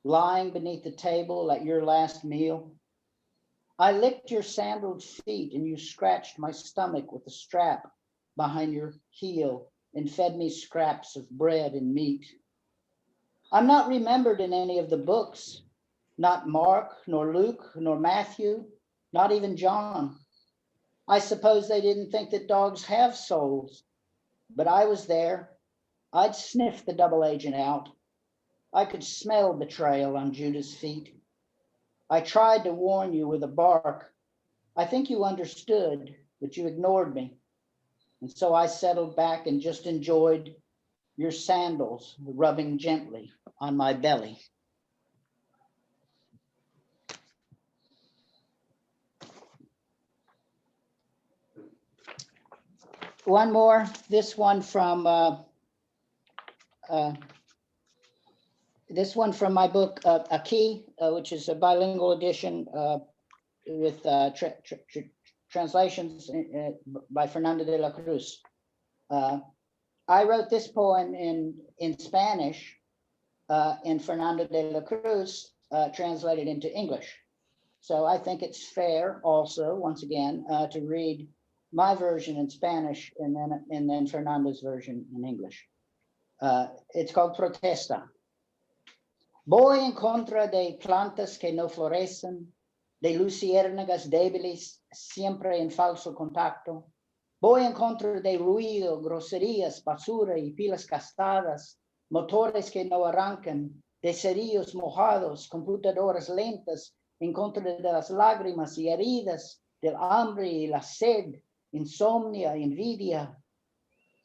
S13: lying beneath the table at your last meal. I licked your sandaled feet and you scratched my stomach with a strap behind your heel and fed me scraps of bread and meat. I'm not remembered in any of the books, not Mark, nor Luke, nor Matthew, not even John. I suppose they didn't think that dogs have souls, but I was there. I'd sniff the double agent out. I could smell betrayal on Judas' feet. I tried to warn you with a bark. I think you understood, but you ignored me. And so I settled back and just enjoyed your sandals rubbing gently on my belly. One more, this one from my book, Aquí, which is a bilingual edition with translations by Fernando de la Cruz. I wrote this poem in Spanish, and Fernando de la Cruz translated into English. So I think it's fair also, once again, to read my version in Spanish and then Fernando's version in English. It's called Protesta. Voy en contra de plantas que no florecen, de luciérnagas débiles, siempre en falso contacto. Voy en contra de ruido, groserías, basura y pilas gastadas, motores que no arrancan, de cerillos mojados, computadoras lentas, en contra de las lágrimas y heridas, del hambre y la sed, insomnia, envidia.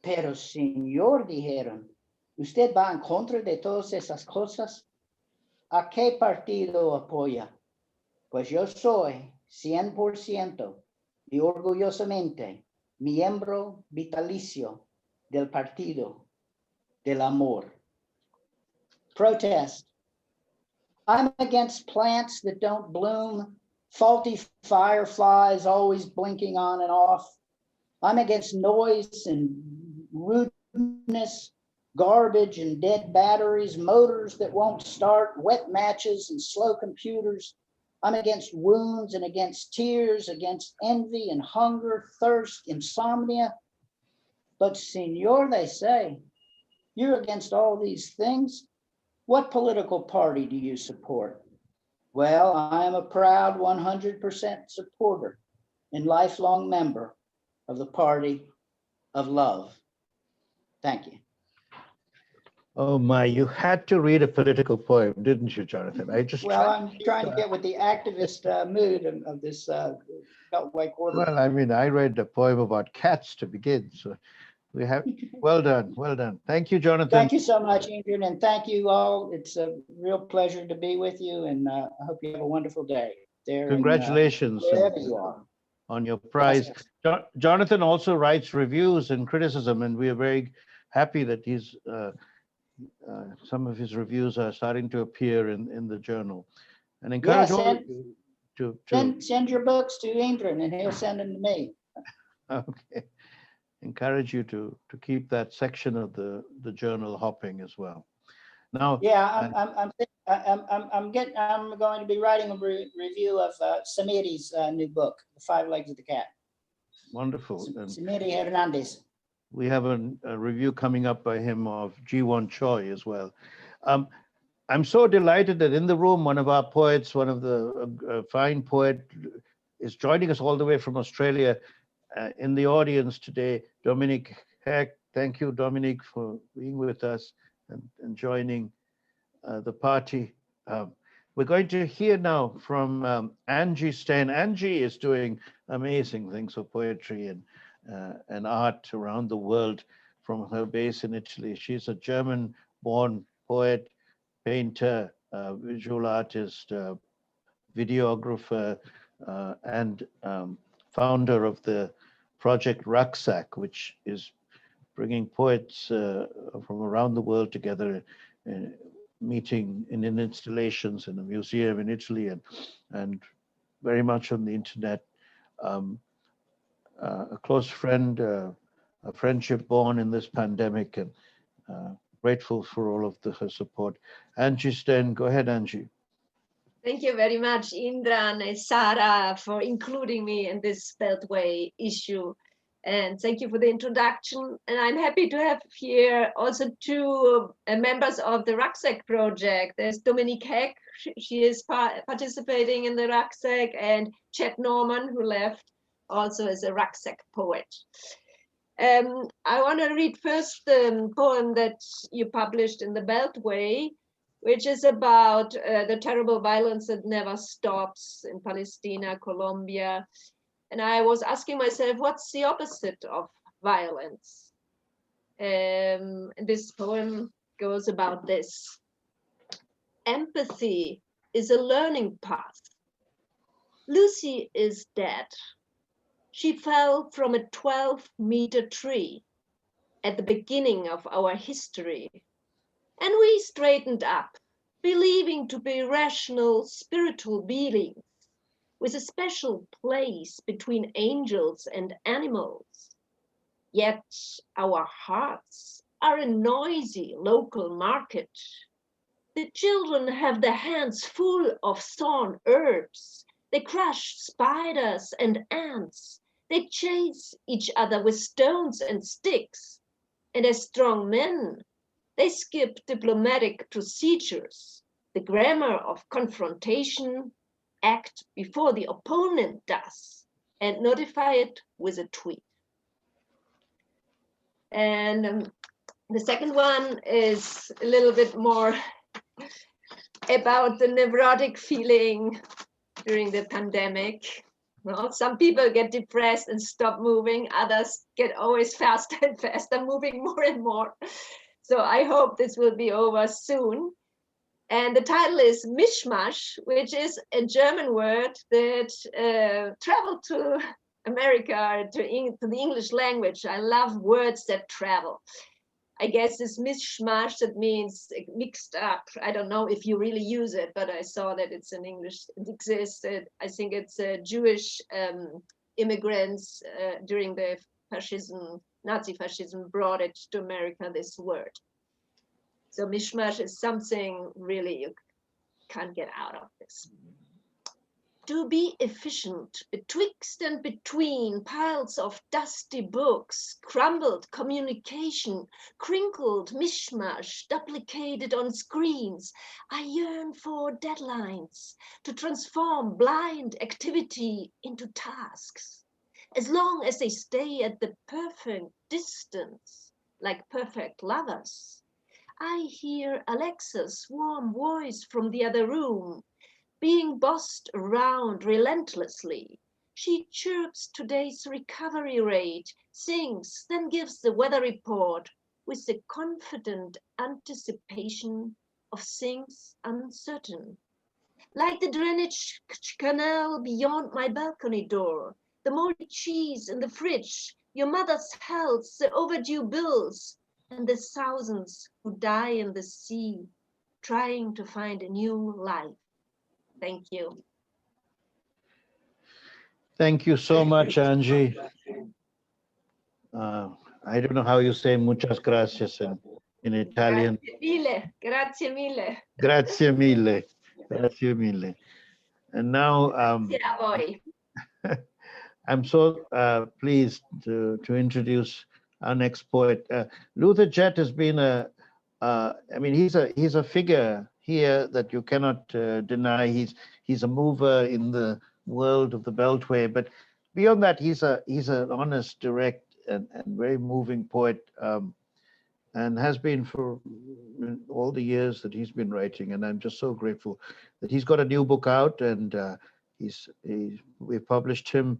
S13: Pero, señor, dijeron, ¿usted va en contra de todas esas cosas? ¿A qué partido apoya? Pues yo soy 100% y orgullosamente miembro vitalicio del Partido del Amor. Protest. I'm against plants that don't bloom, faulty fireflies always blinking on and off. I'm against noise and rudeness, garbage and dead batteries, motors that won't start, wet matches and slow computers. I'm against wounds and against tears, against envy and hunger, thirst, insomnia. But, senor, they say, you're against all these things. What political party do you support? Well, I am a proud 100% supporter and lifelong member of the Party of Love. Thank you.
S1: Oh my, you had to read a political poem, didn't you, Jonathan?
S13: Well, I'm trying to get with the activist mood of this Beltway Quarterly.
S1: Well, I mean, I read a poem about cats to begin, so We have, well done, well done. Thank you, Jonathan.
S13: Thank you so much, Indran, and thank you all. It's a real pleasure to be with you, and I hope you have a wonderful day there.
S1: Congratulations
S13: Wherever you are.
S1: on your prize. Jonathan also writes reviews and criticism, and we are very happy that he's some of his reviews are starting to appear in the journal. And encourage all to
S13: send your books to Indran, and he'll send them to me.
S1: Okay. Encourage you to keep that section of the journal hopping as well. Now,
S13: yeah, I'm going to be writing a review of Samiri's new book, The Five Legs of the Cat.
S1: Wonderful.
S13: Samiri Hernandez.
S1: We have a review coming up by him of Ji-won Choi as well. I'm so delighted that in the room, one of our poets, one of the fine poet, is joining us all the way from Australia. In the audience today, Dominic Heck. Thank you, Dominic, for being with us and joining the party. We're going to hear now from Antje Stehn. Antje is doing amazing things for poetry and art around the world from her base in Italy. She's a German-born poet, painter, visual artist, videographer, and founder of the Project Rucksack, which is bringing poets from around the world together, meeting in installations in a museum in Italy and very much on the internet. A close friend, a friendship born in this pandemic, and grateful for all of her support. Antje Stehn, go ahead, Antje.
S14: Thank you very much, Indran and Sara, for including me in this Beltway issue. And thank you for the introduction. And I'm happy to have here also two members of the Rucksack Project. There's Dominique Heck, she is participating in the Rucksack, and Jett Norman, who left, also as a Rucksack poet. I want to read first the poem that you published in the Beltway, which is about the terrible violence that never stops in Palestine, Colombia. And I was asking myself, what's the opposite of violence? And this poem goes about this. Empathy is a learning path. Lucy is dead. She fell from a 12-meter tree at the beginning of our history. And we straightened up, believing to be rational, spiritual beings with a special place between angels and animals. Yet our hearts are a noisy local market. The children have their hands full of thorn herbs. They crush spiders and ants. They chase each other with stones and sticks. And as strong men, they skip diplomatic procedures, the grammar of confrontation, act before the opponent does, and notify it with a tweet. And the second one is a little bit more about the neurotic feeling during the pandemic. Well, some people get depressed and stop moving, others get always faster and faster, moving more and more. So I hope this will be over soon. And the title is Mishmash, which is a German word that traveled to America, to the English language. I love words that travel. I guess this mishmash, that means mixed up. I don't know if you really use it, but I saw that it's in English, it existed. I think it's Jewish immigrants during the fascism, Nazi fascism, brought it to America, this word. So mishmash is something really you can't get out of this. To be efficient betwixt and between piles of dusty books, crumbled communication, crinkled mishmash, duplicated on screens, I yearn for deadlines to transform blind activity into tasks. As long as they stay at the perfect distance, like perfect lovers, I hear Alexa's warm voice from the other room, being bossed around relentlessly, She chirps today's recovery rate, sings, then gives the weather report with the confident anticipation of things uncertain. Like the drainage canal beyond my balcony door, the moldy cheese in the fridge, your mother's health, the overdue bills, and the thousands who die in the sea, trying to find a new life. Thank you.
S1: Thank you so much, Angie. I don't know how you say muchas gracias in Italian.
S14: Grazie mille, grazie mille.
S1: Grazie mille, grazie mille. And now
S14: Grazie a voi.
S1: I'm so pleased to introduce our next poet. Luther Jett has been I mean, he's a figure here that you cannot deny. He's a mover in the world of the Beltway, but beyond that, he's an honest, direct, and very moving poet, and has been for all the years that he's been writing. And I'm just so grateful that he's got a new book out, and we've published him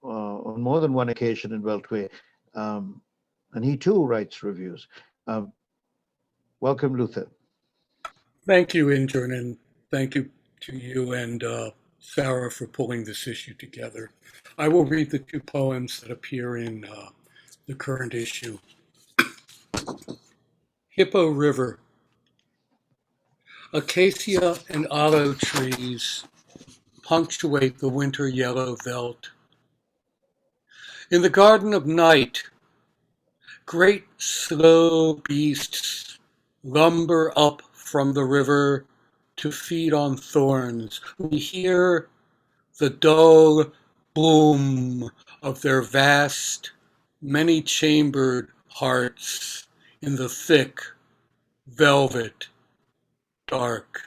S1: on more than one occasion in Beltway, and he too writes reviews. Welcome, Luther.
S15: Thank you, Indran, and thank you to you and Sara for pulling this issue together. I will read the two poems that appear in the current issue. Hippo River. Acacia and olive trees punctuate the winter yellow veldt. In the garden of night, great slow beasts lumber up from the river to feed on thorns. We hear the dull boom of their vast, many-chambered hearts in the thick, velvet dark.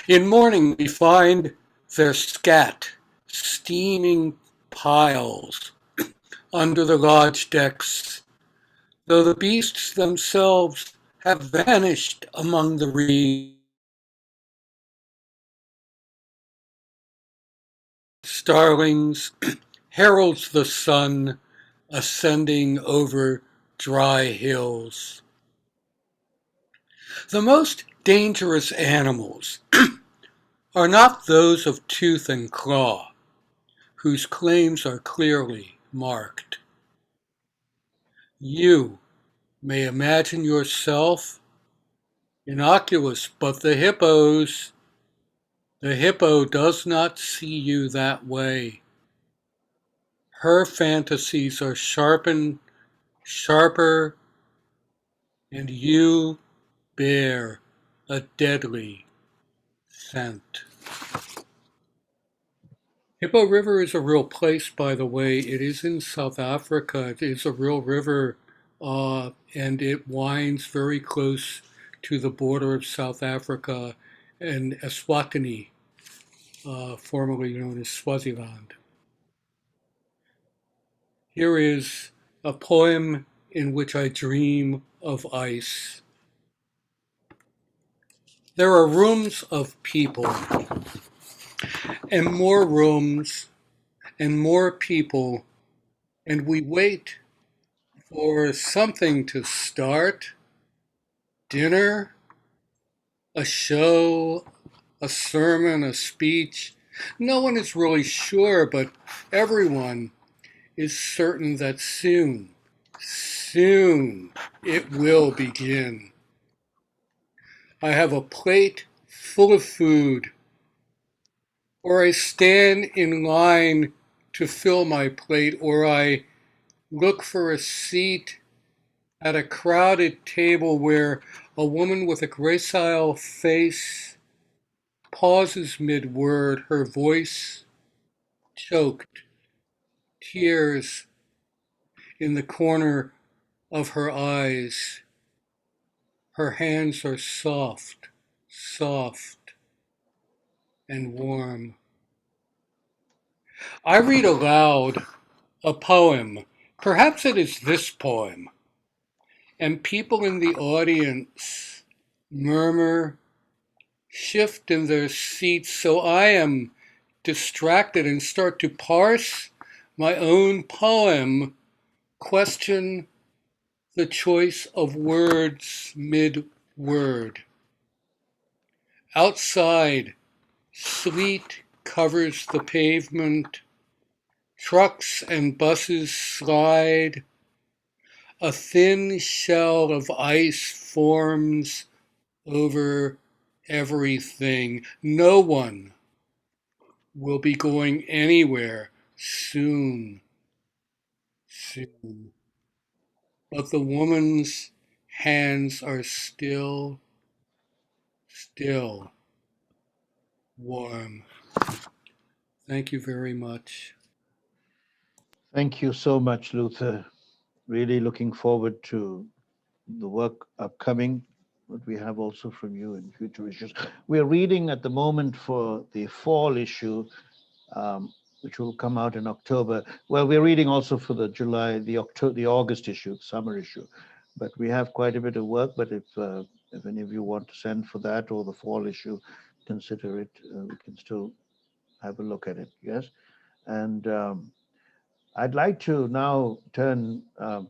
S15: In morning we find their scat steaming piles under the lodge decks, though the beasts themselves have vanished among the reeds. Starlings heralds the sun ascending over dry hills. The most dangerous animals are not those of tooth and claw, whose claims are clearly marked. You may imagine yourself innocuous, but the hippo does not see you that way. Her fantasies are sharper, and you bear a deadly scent. Hippo River is a real place, by the way. It is in South Africa. It is a real river, and it winds very close to the border of South Africa and Eswatini, formerly known as Swaziland. Here is a poem in which I dream of ice. There are rooms of people, and more rooms, and more people, and we wait for something to start. Dinner, a show, a sermon, a speech. No one is really sure, but everyone is certain that soon it will begin. I have a plate full of food, or I stand in line to fill my plate, or I look for a seat at a crowded table where a woman with a gracile face pauses mid-word, her voice choked, tears in the corner of her eyes. Her hands are soft and warm. I read aloud a poem. Perhaps it is this poem. And people in the audience murmur, shift in their seats, so I am distracted and start to parse my own poem, question the choice of words mid-word. Outside, sleet covers the pavement. Trucks and buses slide. A thin shell of ice forms over everything. No one will be going anywhere soon. But the woman's hands are still warm. Thank you very much.
S1: Thank you so much, Luther. Really looking forward to the work upcoming, what we have also from you in future issues. We're reading at the moment for the fall issue, which will come out in October. Well, we're reading also for the August issue, summer issue. But we have quite a bit of work. But if any of you want to send for that or the fall issue, consider it. We can still have a look at it. Yes, and I'd like to now turn a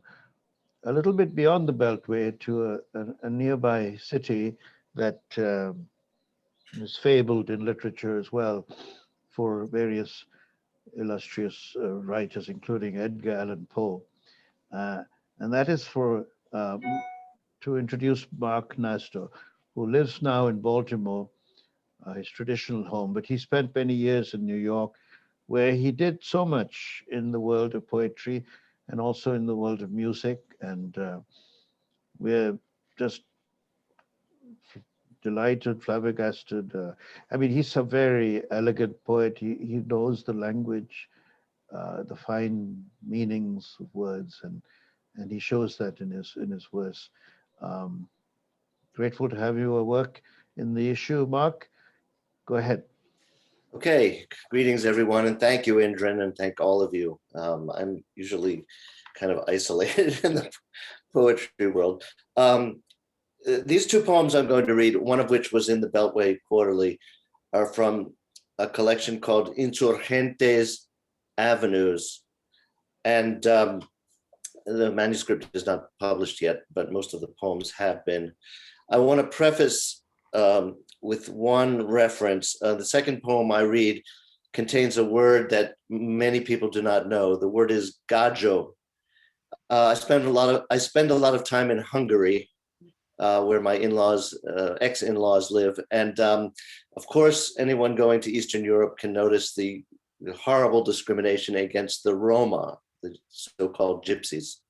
S1: little bit beyond the Beltway to a nearby city that is fabled in literature as well for various illustrious writers, including Edgar Allan Poe. And that is to introduce Marc Nasdor, who lives now in Baltimore, his traditional home, but he spent many years in New York, where he did so much in the world of poetry and also in the world of music. And we're just delighted, flabbergasted. I mean, he's a very elegant poet. He knows the language, the fine meanings of words, and he shows that in his verse. Grateful to have your work in the issue, Marc. Go ahead.
S16: Okay, greetings everyone, and thank you, Indran, and thank all of you. I'm usually kind of isolated in the poetry world. These two poems I'm going to read, one of which was in the Beltway Quarterly, are from a collection called Insurgentes Avenues. And the manuscript is not published yet, but most of the poems have been. I want to preface with one reference. The second poem I read contains a word that many people do not know. The word is gajo. I spend a lot of time in Hungary, where my in-laws, ex-in-laws live. And of course, anyone going to Eastern Europe can notice the horrible discrimination against the Roma, the so-called gypsies.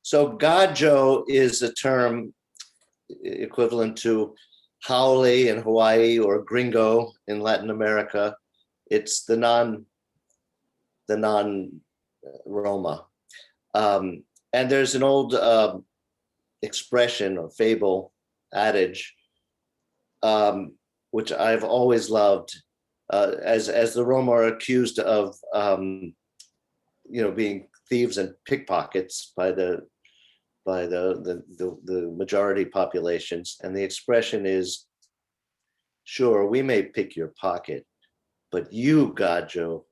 S16: So gajo is a term equivalent to haole in Hawaii or gringo in Latin America. It's the non-Roma. And there's an old expression or fable, adage, which I've always loved, as the Roma are accused of, being thieves and pickpockets by the majority populations. And the expression is, sure, we may pick your pocket, but you, gajo,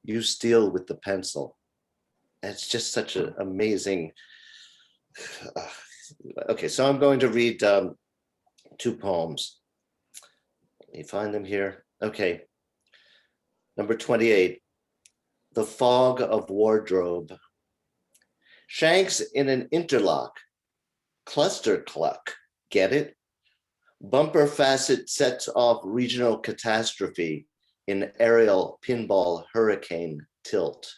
S16: you steal with the pencil. And it's just such an amazing. Okay, so I'm going to read two poems. Let me find them here. Okay, number 28, The Fog of Wardrobe. Shanks in an interlock, cluster cluck, get it? Bumper facet sets off regional catastrophe in aerial pinball hurricane tilt.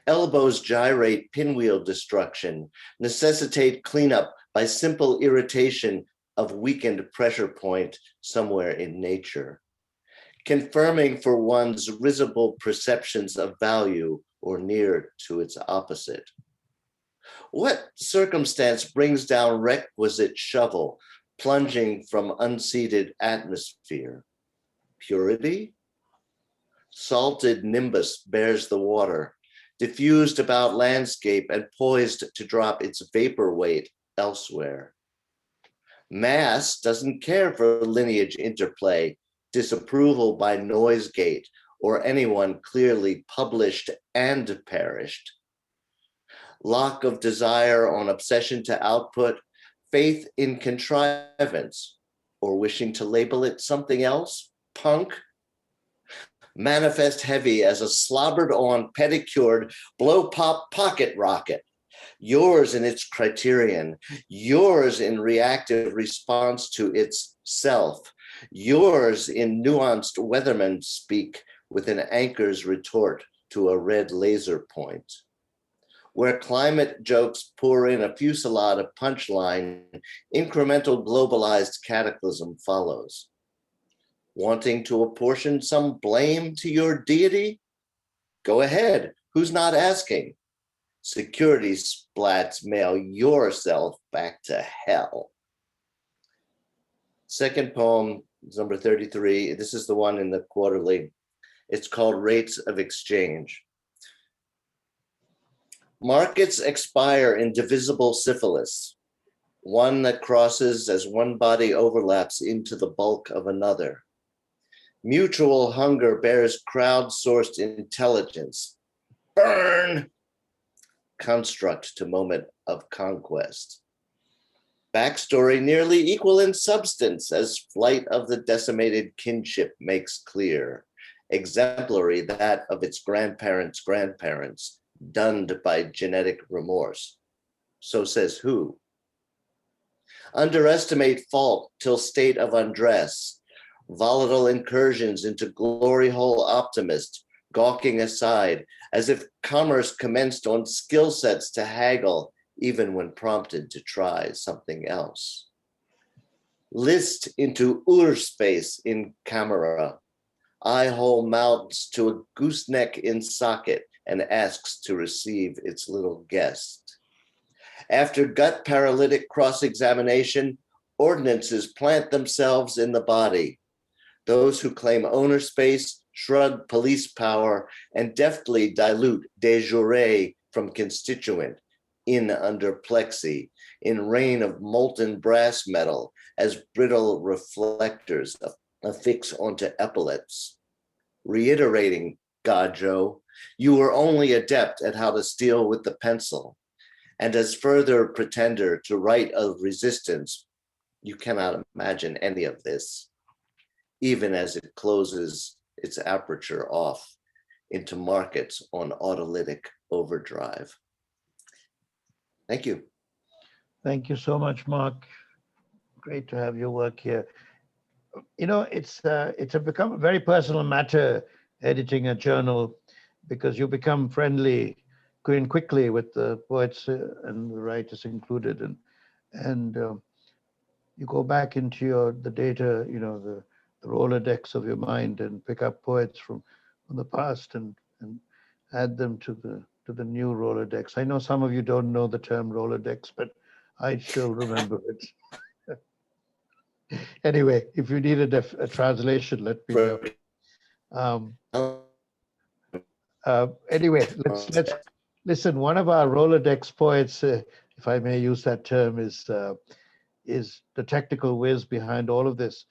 S16: Elbows gyrate pinwheel destruction, necessitate cleanup by simple irritation of weakened pressure point somewhere in nature, confirming for one's risible perceptions of value or near to its opposite. What circumstance brings down requisite shovel, plunging from unseated atmosphere? Purity? Salted nimbus bears the water, diffused about landscape and poised to drop its vapor weight elsewhere. Mass doesn't care for lineage interplay, disapproval by noise gate, or anyone clearly published and perished. Lock of desire on obsession to output, faith in contrivance, or wishing to label it something else, punk. Manifest heavy as a slobbered on, pedicured, blow pop pocket rocket. Yours in its criterion, yours in reactive response to its self, yours in nuanced weatherman speak with an anchor's retort to a red laser point. Where climate jokes pour in a fusillade of punchline, incremental globalized cataclysm follows. Wanting to apportion some blame to your deity? Go ahead, who's not asking? Security splats mail yourself back to hell. Second poem is number 33. This is the one in the quarterly. It's called Rates of Exchange. Markets expire in divisible syphilis, one that crosses as one body overlaps into the bulk of another. Mutual hunger bears crowd-sourced intelligence. Burn! Construct to moment of conquest. Backstory nearly equal in substance as flight of the decimated kinship makes clear. Exemplary that of its grandparents' grandparents, dunned by genetic remorse. So says who? Underestimate fault till state of undress. Volatile incursions into glory hole optimist, gawking aside, as if commerce commenced on skill sets to haggle, even when prompted to try something else. List into space in camera, eye-hole mounts to a gooseneck in socket and asks to receive its little guest. After gut paralytic cross-examination, ordinances plant themselves in the body. Those who claim owner space shrug police power and deftly dilute de jure from constituent in under plexi, in rain of molten brass metal as brittle reflectors affix onto epaulets. Reiterating, Gajo, you were only adept at how to steal with the pencil. And as further pretender to right of resistance, you cannot imagine any of this, even as it closes its aperture off into markets on autolytic overdrive. Thank you.
S1: Thank you so much, Mark. Great to have your work here. You know, it's become a very personal matter editing a journal, because you become friendly quickly with the poets and the writers included, and you go back into the data, you know, the Rolodex of your mind, and pick up poets from the past and add them to the new Rolodex. I know some of you don't know the term Rolodex, but I still remember it. Anyway, if you needed a translation, let me know. Anyway, let's listen. One of our Rolodex poets, if I may use that term, is the technical whiz behind all of this,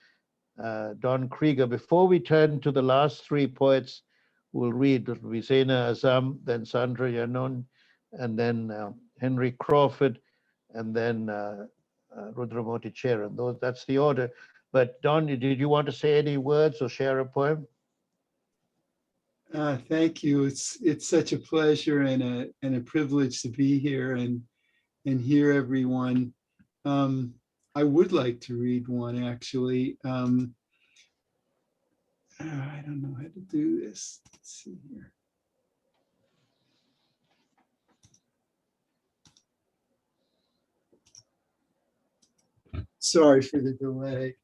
S1: Don Krieger. Before we turn to the last three poets, we'll read Zeina Azzam, then Sandra Yannone, and then Henry Crawford, and then Rudhramoorthy Cheran. That's the order. But Don, did you want to say any words or share a poem?
S17: Thank you. It's such a pleasure and a privilege to be here and hear everyone. I would like to read one, actually. I don't know how to do this. Let's see here. Sorry for the delay.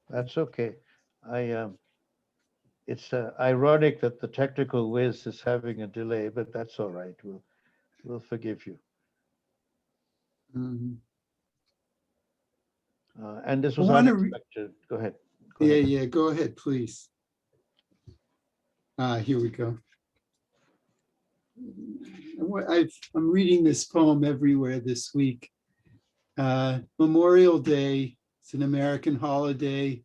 S1: That's okay. It's ironic that the technical whiz is having a delay, but that's all right. We'll forgive you. And this was unexpected. Go ahead.
S17: Yeah, go ahead, please. Here we go. I'm reading this poem everywhere this week. Memorial Day, it's an American holiday.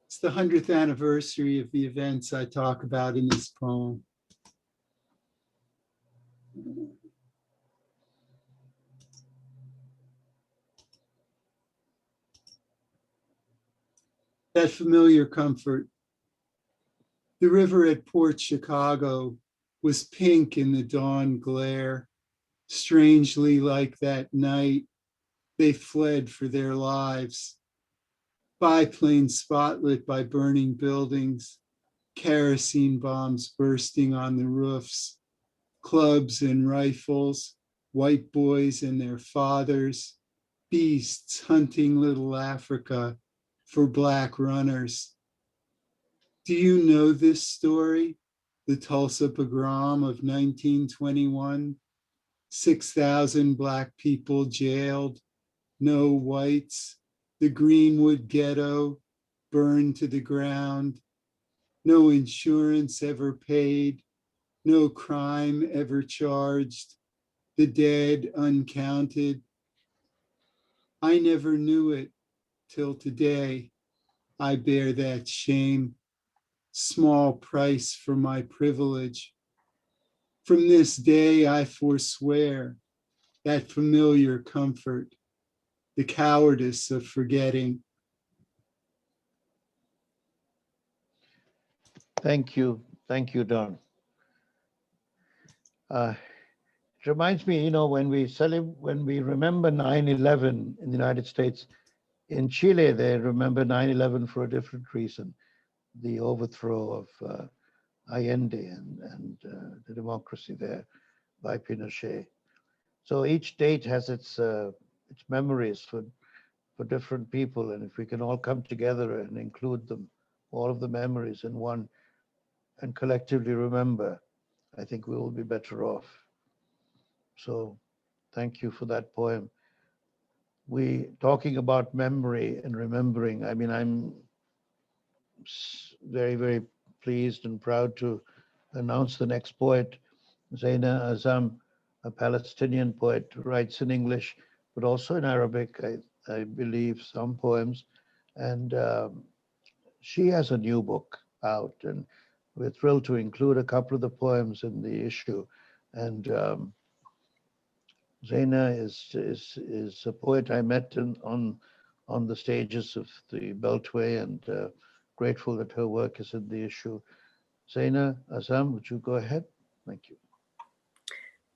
S17: It's the 100th anniversary of the events I talk about in this poem. That familiar comfort. The river at Port Chicago was pink in the dawn glare. Strangely like that night, they fled for their lives. Biplanes spotlit by burning buildings, kerosene bombs bursting on the roofs, clubs and rifles, white boys and their fathers, beasts hunting little Africa for black runners. Do you know this story? The Tulsa pogrom of 1921, 6,000 black people jailed, no whites, the Greenwood ghetto burned to the ground, no insurance ever paid, no crime ever charged, the dead uncounted. I never knew it till today. I bear that shame, small price for my privilege. From this day I forswear that familiar comfort, the cowardice of forgetting.
S1: Thank you. Thank you, Don. It reminds me, you know, when we remember 9/11 in the United States, in Chile, they remember 9/11 for a different reason, the overthrow of Allende and the democracy there by Pinochet. So each date has its memories for different people, and if we can all come together and include them, all of the memories in one, and collectively remember, I think we will be better off. So thank you for that poem. We talking about memory and remembering. I mean, I'm very, very pleased and proud to announce the next poet, Zeina Azzam, a Palestinian poet who writes in English, but also in Arabic, I believe, some poems. And she has a new book out, and we're thrilled to include a couple of the poems in the issue. And Zeina is a poet I met on the stages of the Beltway, and grateful that her work is in the issue. Zeina Azzam, would you go ahead? Thank you.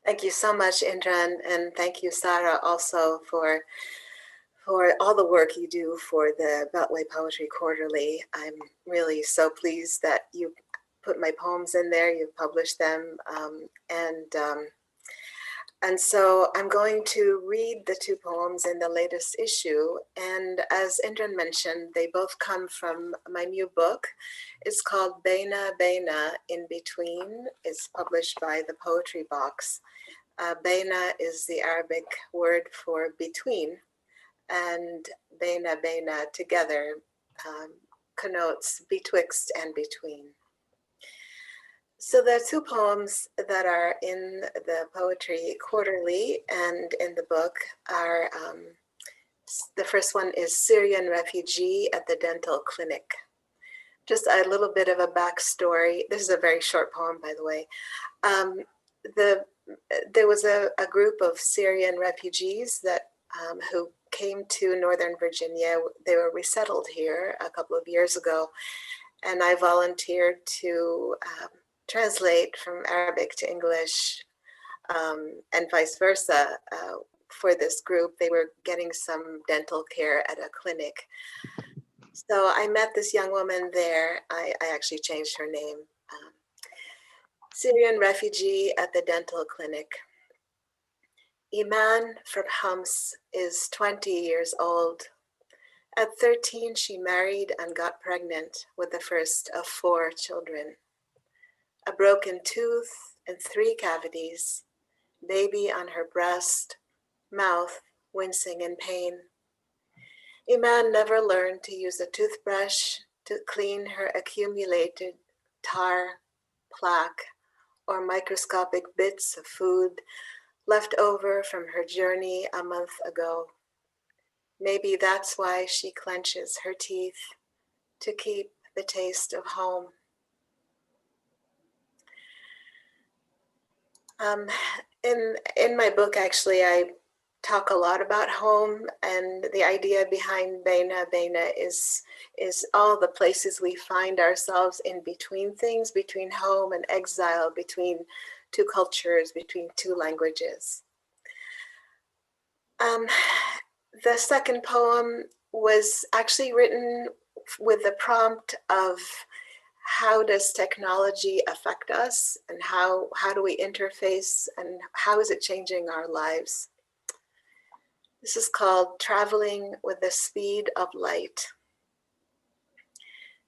S18: Thank you so much, Indran, and thank you, Sara, also for all the work you do for the Beltway Poetry Quarterly. I'm really so pleased that you put my poems in there, you've published them, and so I'm going to read the two poems in the latest issue. And as Indran mentioned, they both come from my new book. It's called Beina Beina, In Between. It's published by the Poetry Box. Beina is the Arabic word for between, and Beina Beina together connotes betwixt and between. So the two poems that are in the Poetry Quarterly and in the book are, the first one is Syrian Refugee at the Dental Clinic. Just a little bit of a backstory. This is a very short poem, by the way. There was a group of Syrian refugees that who came to Northern Virginia. They were resettled here a couple of years ago, and I volunteered to translate from Arabic to English and vice versa for this group. They were getting some dental care at a clinic. So I met this young woman there. I actually changed her name. Syrian refugee at the dental clinic. Iman from Homs is 20 years old. At 13, she married and got pregnant with the first of 4 children. A broken tooth and 3 cavities, baby on her breast, mouth wincing in pain. Iman never learned to use a toothbrush to clean her accumulated tar, plaque, or microscopic bits of food left over from her journey a month ago. Maybe that's why she clenches her teeth to keep the taste of home. In my book, actually, I talk a lot about home, and the idea behind Beina is all the places we find ourselves in between things, between home and exile, between two cultures, between two languages. The second poem was actually written with the prompt of how does technology affect us, and how do we interface, and how is it changing our lives? This is called Traveling with the Speed of Light.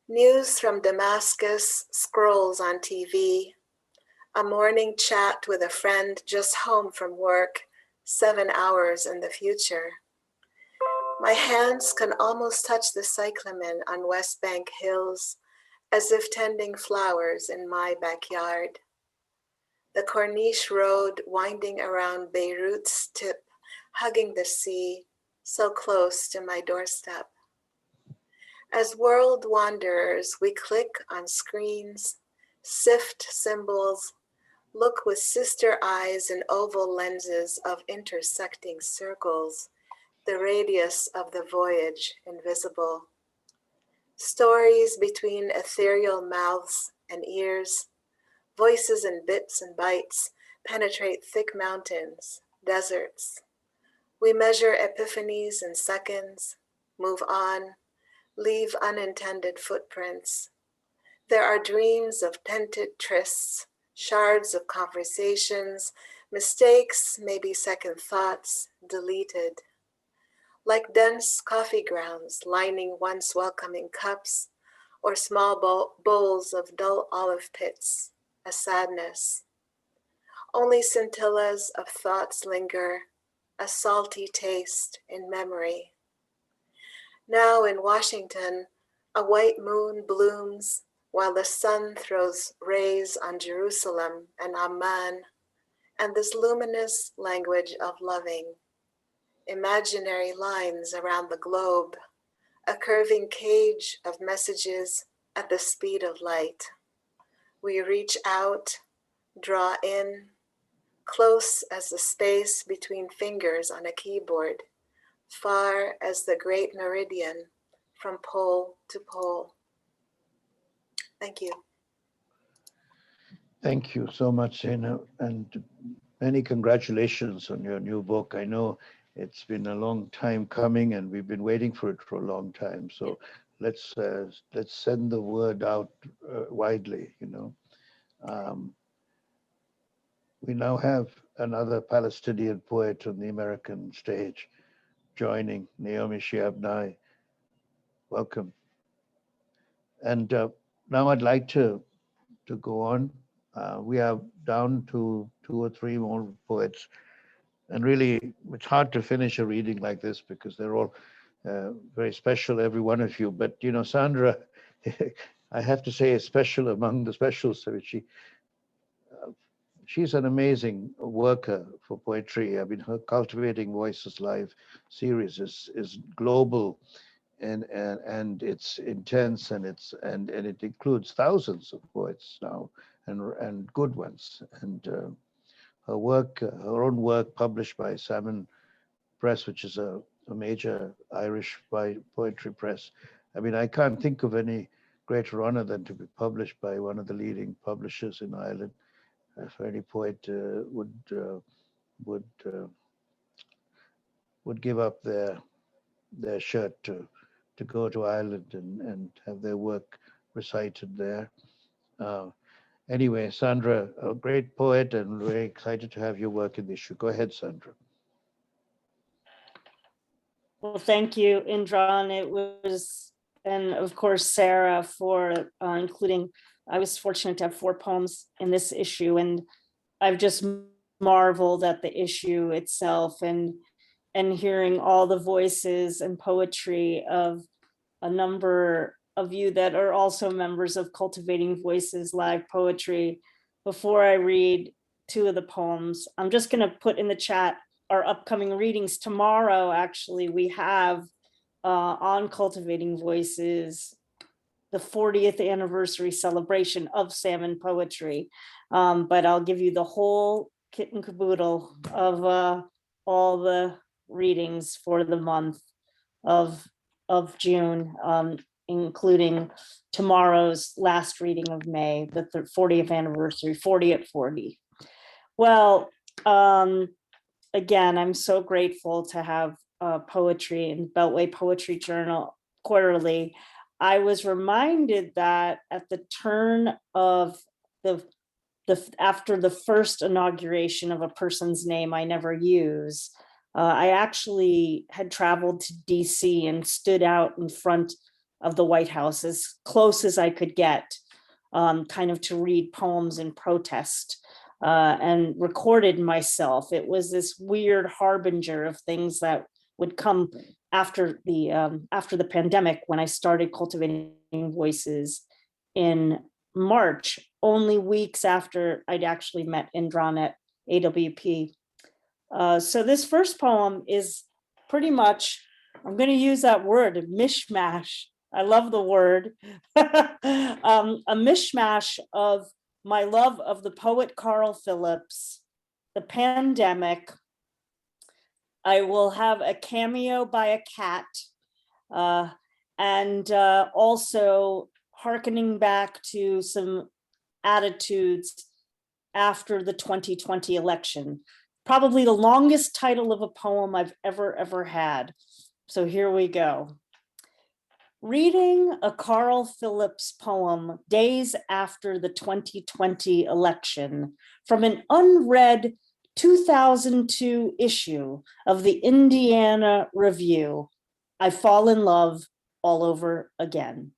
S18: News from Damascus scrolls on TV, a morning chat with a friend just home from work, 7 hours in the future. My hands can almost touch the cyclamen on West Bank hills, as if tending flowers in my backyard. The Corniche Road winding around Beirut's tip, hugging the sea, so close to my doorstep. As world wanderers, we click on screens, sift symbols, look with sister eyes and oval lenses of intersecting circles, the radius of the voyage invisible. Stories between ethereal mouths and ears, voices in bits and bytes penetrate thick mountains, deserts. We measure epiphanies in seconds, move on, leave unintended footprints. There are dreams of tented trysts, shards of conversations, mistakes, maybe second thoughts, deleted. Like dense coffee grounds lining once welcoming cups, or small bowls of dull olive pits, a sadness. Only scintillas of thoughts linger, a salty taste in memory. Now in Washington, a white moon blooms while the sun throws rays on Jerusalem and Amman, and this luminous language of loving. Imaginary lines around the globe, a curving cage of messages at the speed of light. We reach out, draw in, close as the space between fingers on a keyboard, far as the great meridian from pole to pole. Thank you.
S1: Thank you so much, Zeina, and many congratulations on your new book. I know it's been a long time coming, and we've been waiting for it for a long time. So let's send the word out widely. We now have another Palestinian poet on the American stage joining, Naomi Shihab. Welcome. And now I'd like to go on. We are down to 2 or 3 more poets. And really, it's hard to finish a reading like this because they're all very special, every one of you. But, Sandra, I have to say, is special among the specials. She's an amazing worker for poetry. I mean, her Cultivating Voices Live series is global, and it's intense, and it includes thousands of poets now, and good ones. And her work, her own work, published by Salmon Press, which is a major Irish poetry press. I mean, I can't think of any greater honor than to be published by one of the leading publishers in Ireland. If any poet would give up their shirt to go to Ireland and have their work recited there. Anyway, Sandra, a great poet, and very excited to have your work in the issue. Go ahead, Sandra.
S19: Well, thank you, Indran. It was, and of course, Sara, for including. I was fortunate to have 4 poems in this issue, and I've just marveled at the issue itself, and hearing all the voices and poetry of a number of you that are also members of Cultivating Voices Live Poetry. Before I read 2 of the poems, I'm just going to put in the chat our upcoming readings. Tomorrow, actually, we have on Cultivating Voices the 40th anniversary celebration of salmon poetry. But I'll give you the whole kit and caboodle of all the readings for the month of June, including tomorrow's last reading of May, the 40th anniversary, 40 at 40. Well, again, I'm so grateful to have poetry in Beltway Poetry Journal quarterly. I was reminded that at the turn of after the first inauguration of a person's name I never use, I actually had traveled to DC and stood out in front of the White House as close as I could get, kind of to read poems in protest, and recorded myself. It was this weird harbinger of things that would come after the pandemic, when I started cultivating voices in March, only weeks after I'd actually met Indran at AWP. So this first poem is pretty much, I'm going to use that word, mishmash. I love the word. A mishmash of my love of the poet Carl Phillips, the pandemic. I will have a cameo by a cat, and also hearkening back to some attitudes after the 2020 election. Probably the longest title of a poem I've ever had. So here we go. Reading a Carl Phillips poem days after the 2020 election from an unread 2002 issue of the Indiana Review, I fall in love all over again.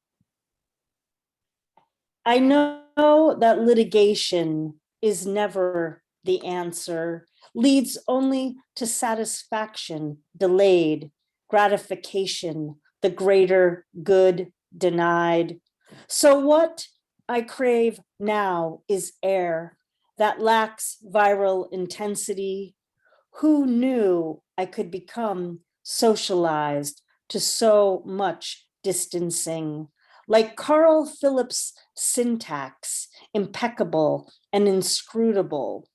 S19: I know that litigation is never the answer, leads only to satisfaction delayed, gratification, the greater good denied. So what I crave now is air that lacks viral intensity. Who knew I could become socialized to so much distancing? Like Carl Phillips' syntax, impeccable and inscrutable,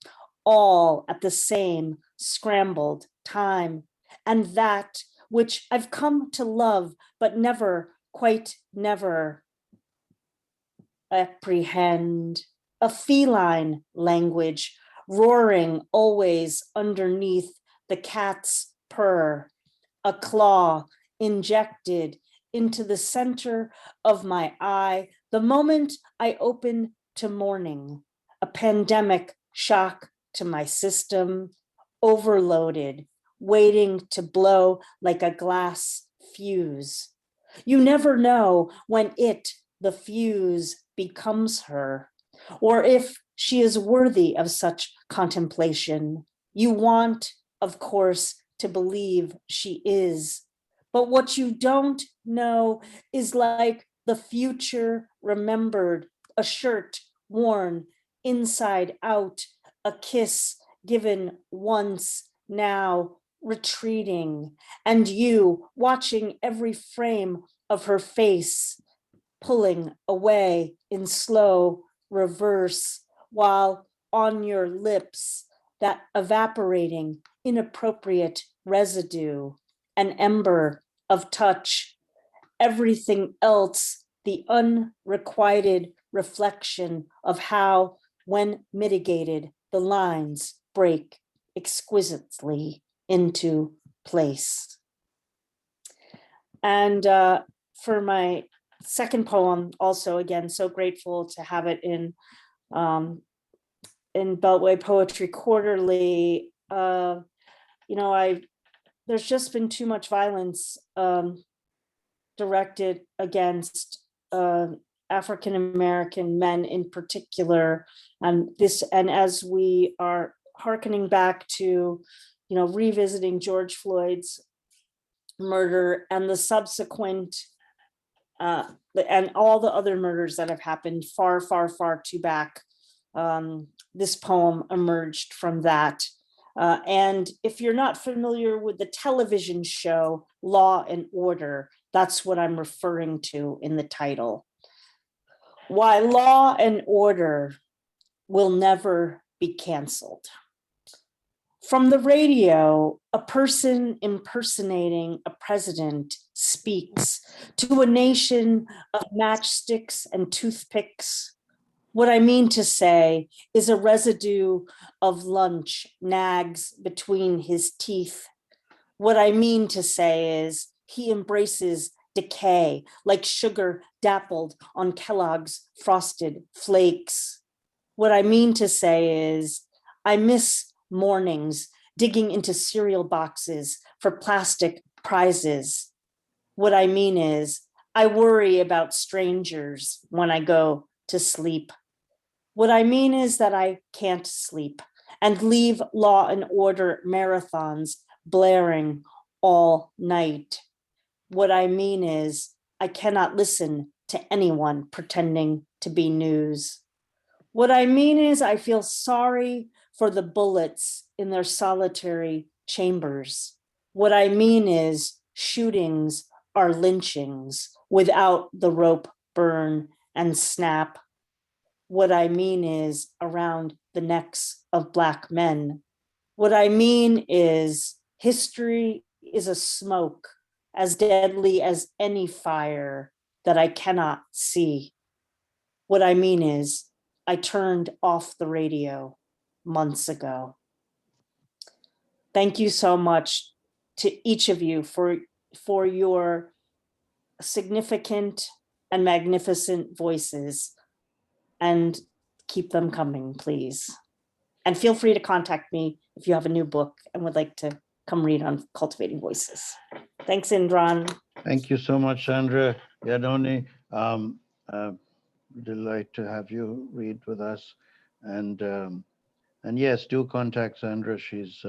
S19: all at the same scrambled time. And that which I've come to love, but never, quite never apprehend. A feline language, roaring always underneath the cat's purr, a claw injected into the center of my eye the moment I open to morning, a pandemic shock to my system, overloaded, waiting to blow like a glass fuse. You never know when the fuse, becomes her, or if she is worthy of such contemplation. You want, of course, to believe she is, but what you don't know is like the future remembered, a shirt worn inside out, a kiss given once, now retreating, and you watching every frame of her face, pulling away in slow reverse, while on your lips that evaporating inappropriate residue, an ember of touch, everything else the unrequited reflection of how, when mitigated, the lines break exquisitely into place. And for my second poem, also again, so grateful to have it in Beltway Poetry Quarterly. There's just been too much violence directed against African-American men in particular, and as we are hearkening back to, revisiting George Floyd's murder and the subsequent and all the other murders that have happened far, far, far too back. This poem emerged from that. And if you're not familiar with the television show Law and Order, that's what I'm referring to in the title. Why law and order will never be canceled. From the radio, a person impersonating a president speaks to a nation of matchsticks and toothpicks. What I mean to say is a residue of lunch nags between his teeth. What I mean to say is he embraces decay like sugar dappled on Kellogg's frosted flakes. What I mean to say is I miss mornings digging into cereal boxes for plastic prizes. What I mean is I worry about strangers when I go to sleep. What I mean is that I can't sleep and leave Law and Order marathons blaring all night. What I mean is I cannot listen to anyone pretending to be news. What I mean is I feel sorry for the bullets in their solitary chambers. What I mean is shootings are lynchings without the rope burn and snap. What I mean is around the necks of Black men. What I mean is history is a smoke as deadly as any fire that I cannot see. What I mean is I turned off the radio months ago. Thank you so much to each of you for your significant and magnificent voices, and keep them coming, please. And feel free to contact me if you have a new book and would like to come read on Cultivating Voices. Thanks, Indran.
S1: Thank you so much, Sandra Yannone. Delight to have you read with us. And yes, do contact Sandra. She's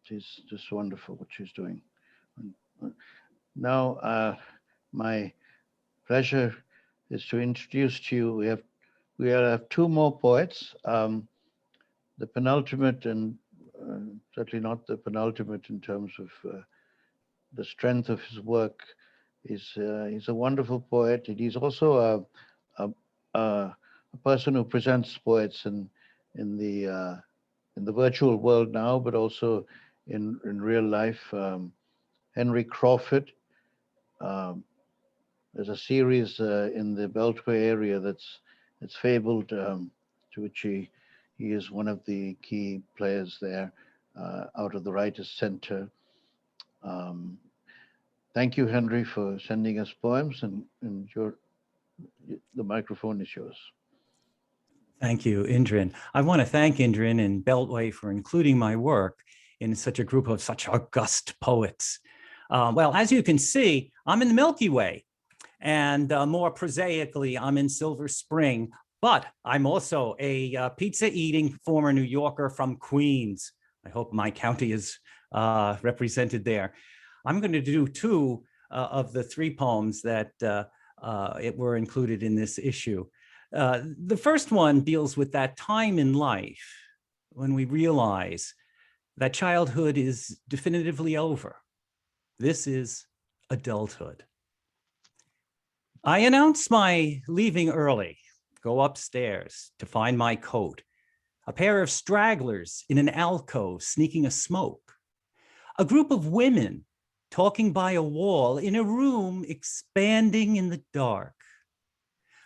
S1: just wonderful what she's doing. Now, my pleasure is to introduce to you, we have two more poets. The penultimate, and certainly not the penultimate in terms of the strength of his work, he's a wonderful poet. And he's also a person who presents poets in the virtual world now, but also in real life. Henry Crawford. There's a series in the Beltway area that's fabled, to which he is one of the key players there, out of the Writers' Center. Thank you, Henry, for sending us poems, and the microphone is yours.
S20: Thank you, Indran. I want to thank Indran and Beltway for including my work in such a group of such august poets. Well, as you can see, I'm in the Milky Way, and more prosaically, I'm in Silver Spring, but I'm also a pizza-eating former New Yorker from Queens. I hope my county is represented there. I'm going to do two of the three poems that were included in this issue. The first one deals with that time in life when we realize that childhood is definitively over. This is adulthood. I announce my leaving early, go upstairs to find my coat, a pair of stragglers in an alcove sneaking a smoke, a group of women talking by a wall in a room expanding in the dark.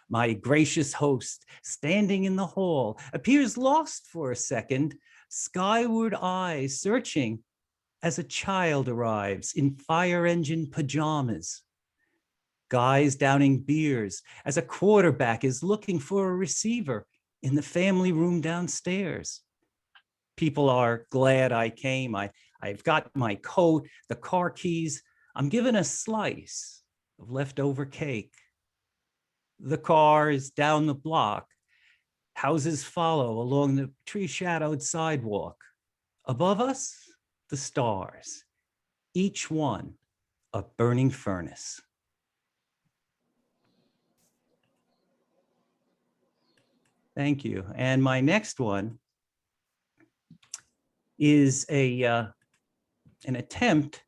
S20: My gracious host, standing in the hall, appears lost for a second, skyward eyes searching as a child arrives in fire engine pajamas. Guys downing beers as a quarterback is looking for a receiver in the family room downstairs. People are glad I came. I've got my coat, the car keys. I'm given a slice of leftover cake. The car is down the block. Houses follow along the tree-shadowed sidewalk. Above us, the stars, each one a burning furnace. Thank you. And my next one is an attempt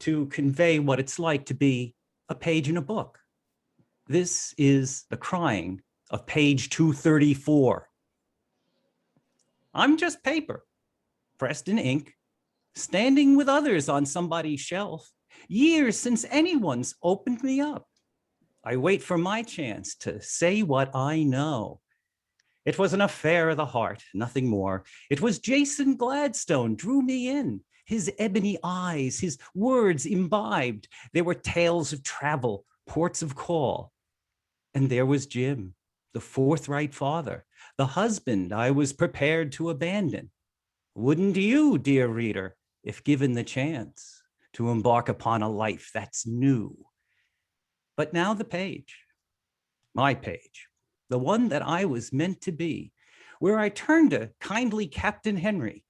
S20: to convey what it's like to be a page in a book. This is the crying of page 234. I'm just paper, pressed in ink, standing with others on somebody's shelf, years since anyone's opened me up. I wait for my chance to say what I know. It was an affair of the heart, nothing more. It was Jason Gladstone drew me in, his ebony eyes, his words imbibed. There were tales of travel, ports of call. And there was Jim, the forthright father, the husband I was prepared to abandon. Wouldn't you, dear reader, if given the chance to embark upon a life that's new? But now the page, my page, the one that I was meant to be, where I turned to kindly Captain Henry,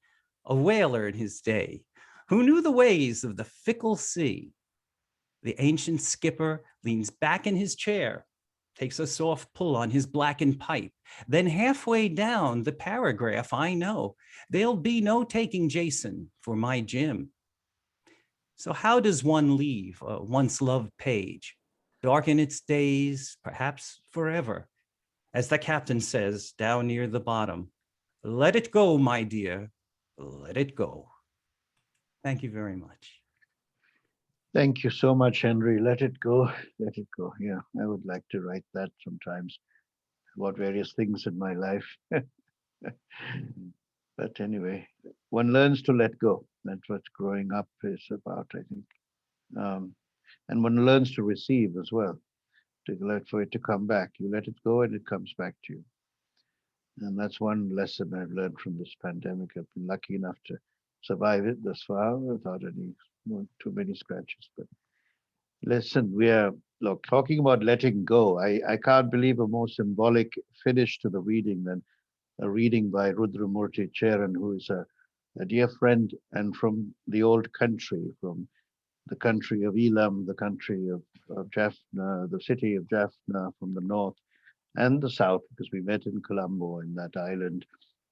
S20: a whaler in his day, who knew the ways of the fickle sea. The ancient skipper leans back in his chair, takes a soft pull on his blackened pipe. Then halfway down the paragraph, I know there'll be no taking Jason for my Jim. So how does one leave a once loved page, darken its days, perhaps forever? As the captain says down near the bottom, let it go, my dear, let it go. Thank you very much.
S1: Thank you so much, Henry. Let it go, let it go. Yeah, I would like to write that sometimes about various things in my life. But anyway, one learns to let go. That's what growing up is about, I think. And one learns to receive as well, to let for it to come back. You let it go and it comes back to you. And that's one lesson I've learned from this pandemic. I've been lucky enough to survive it thus far without any too many scratches. But listen, we are talking about letting go. I can't believe a more symbolic finish to the reading than a reading by Rudhramoorthy Cheran, who is a dear friend and from the old country, from the country of Elam, the country of Jaffna, the city of Jaffna from the north and the south, because we met in Colombo in that island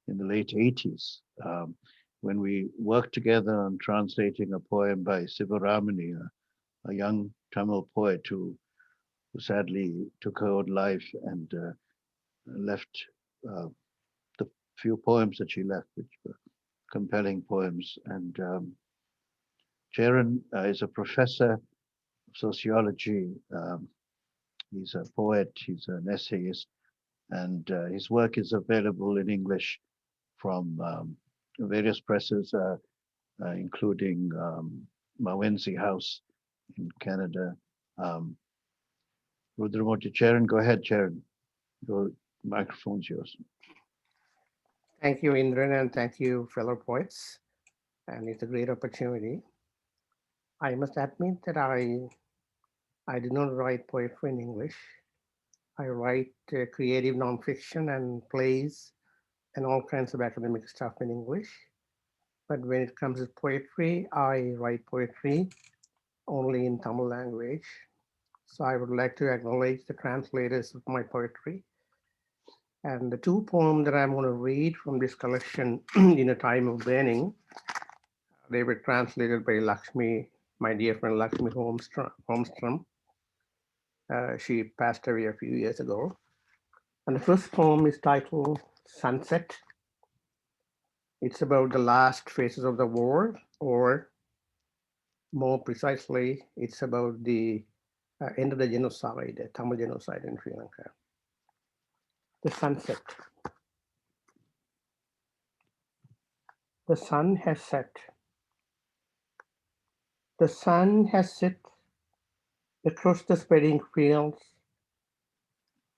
S1: in the late 80s, when we worked together on translating a poem by Sivaramani, a young Tamil poet who sadly took her own life and left the few poems that she left, which were compelling poems. And Cheran is a professor of sociology. He's a poet, he's an essayist, and his work is available in English from various presses, including Mawenzi House in Canada. Rudhramoorthy Cheran, go ahead, Cheran. Your microphone's yours.
S21: Thank you, Indran, and thank you, fellow poets. And it's a great opportunity. I must admit that I do not write poetry in English. I write creative nonfiction and plays and all kinds of academic stuff in English. But when it comes to poetry, I write poetry only in Tamil language. So I would like to acknowledge the translators of my poetry. And the two poems that I'm going to read from this collection, In a Time of Burning, they were translated by Lakshmi, my dear friend Lakshmi Holmstrom. She passed away a few years ago. And the first poem is titled Sunset. It's about the last phases of the war, or more precisely, it's about the end of the genocide, the Tamil genocide in Sri Lanka. The sunset. The sun has set. The sun has set across the spreading fields.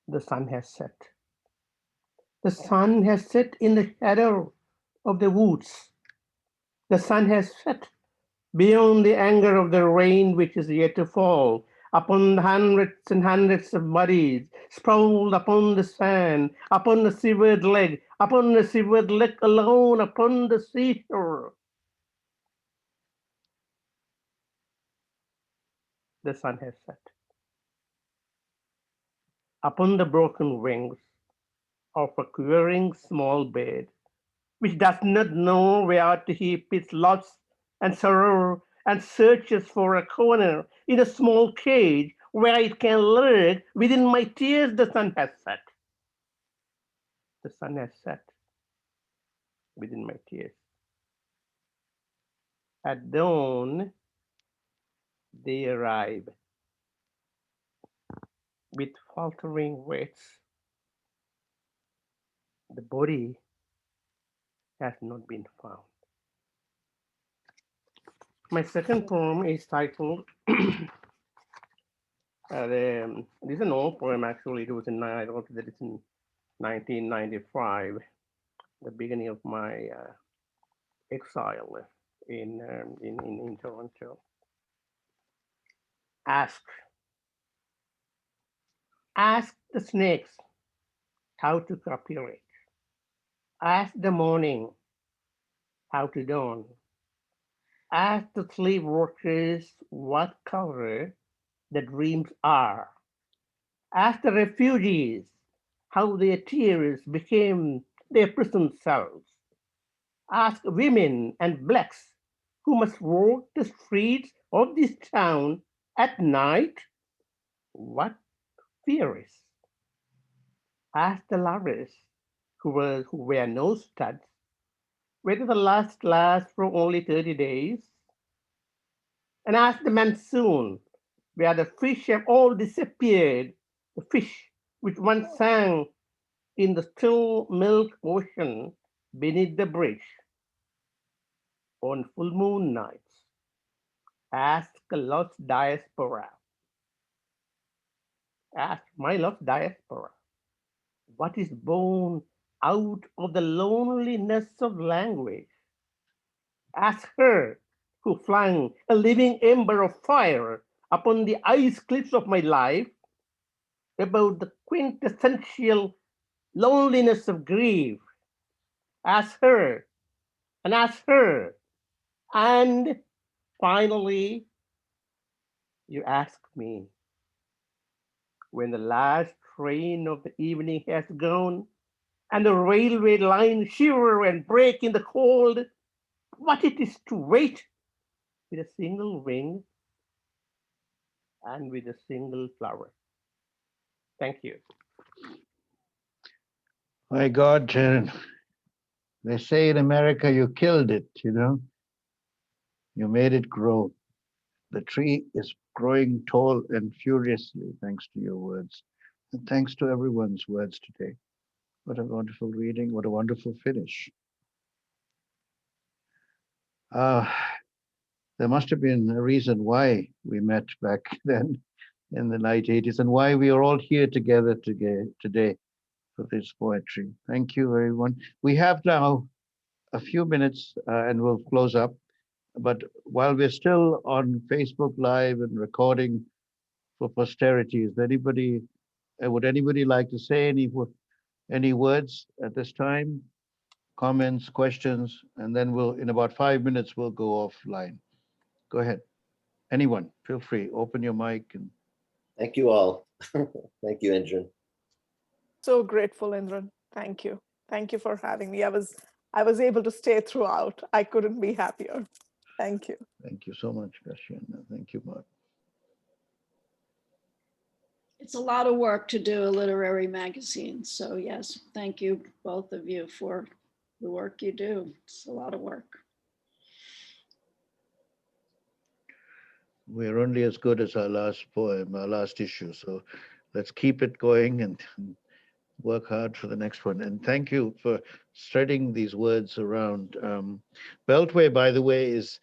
S21: The sun has set. The sun has set in the shadow of the woods. The sun has set beyond the anger of the rain which is yet to fall upon hundreds and hundreds of bodies sprawled upon the sand, upon the severed leg alone, upon the seashore. The sun has set. Upon the broken wings of a quivering small bird, which does not know where to heap its loss and sorrow, and searches for a corner in a small cage where it can lurk within my tears. The sun has set. The sun has set within my tears. At dawn, they arrive with faltering weights. The body has not been found. My second poem is titled, this is an old poem actually. I wrote that it's in 1995, the beginning of my exile in Toronto. Ask the snakes how to copulate. Ask the morning how to dawn. Ask the slave workers what color the dreams are. Ask the refugees how their tears became their prison cells. Ask women and blacks who must walk the streets of this town at night what fear is. Ask the lovers who wear no studs whether the last lasts for only 30 days. And ask the monsoon where the fish have all disappeared, the fish which once sang in the still milk ocean beneath the bridge on full moon nights. Ask a lost diaspora. Ask my lost diaspora what is born out of the loneliness of language. Ask her who flung a living ember of fire upon the ice cliffs of my life about the quintessential loneliness of grief. Ask her, and ask her, and finally, you ask me. When the last train of the evening has gone, and the railway line shiver and break in the cold, what it is to wait with a single wing and with a single flower. Thank you.
S1: My God, Cheran, they say in America, you killed it, you know? You made it grow. The tree is growing tall and furiously thanks to your words. And thanks to everyone's words today. What a wonderful reading. What a wonderful finish. There must have been a reason why we met back then in the late 80s and why we are all here together today for this poetry. Thank you, everyone. We have now a few minutes and we'll close up. But while we're still on Facebook Live and recording for posterity, is there anybody, would anybody like to say any words at this time? Comments, questions, and then we'll, in about 5 minutes, we'll go offline. Go ahead. Anyone, feel free, open your mic. And
S16: thank you all. Thank you, Indran.
S9: So grateful, Indran. Thank you. Thank you for having me. I was able to stay throughout. I couldn't be happier. Thank you.
S1: Thank you so much, Kashiana. Thank you, Marc.
S11: It's a lot of work to do a literary magazine. So yes, thank you, both of you, for the work you do. It's a lot of work.
S1: We're only as good as our last poem, our last issue. So let's keep it going and work hard for the next one. And thank you for spreading these words around. Beltway, by the way, is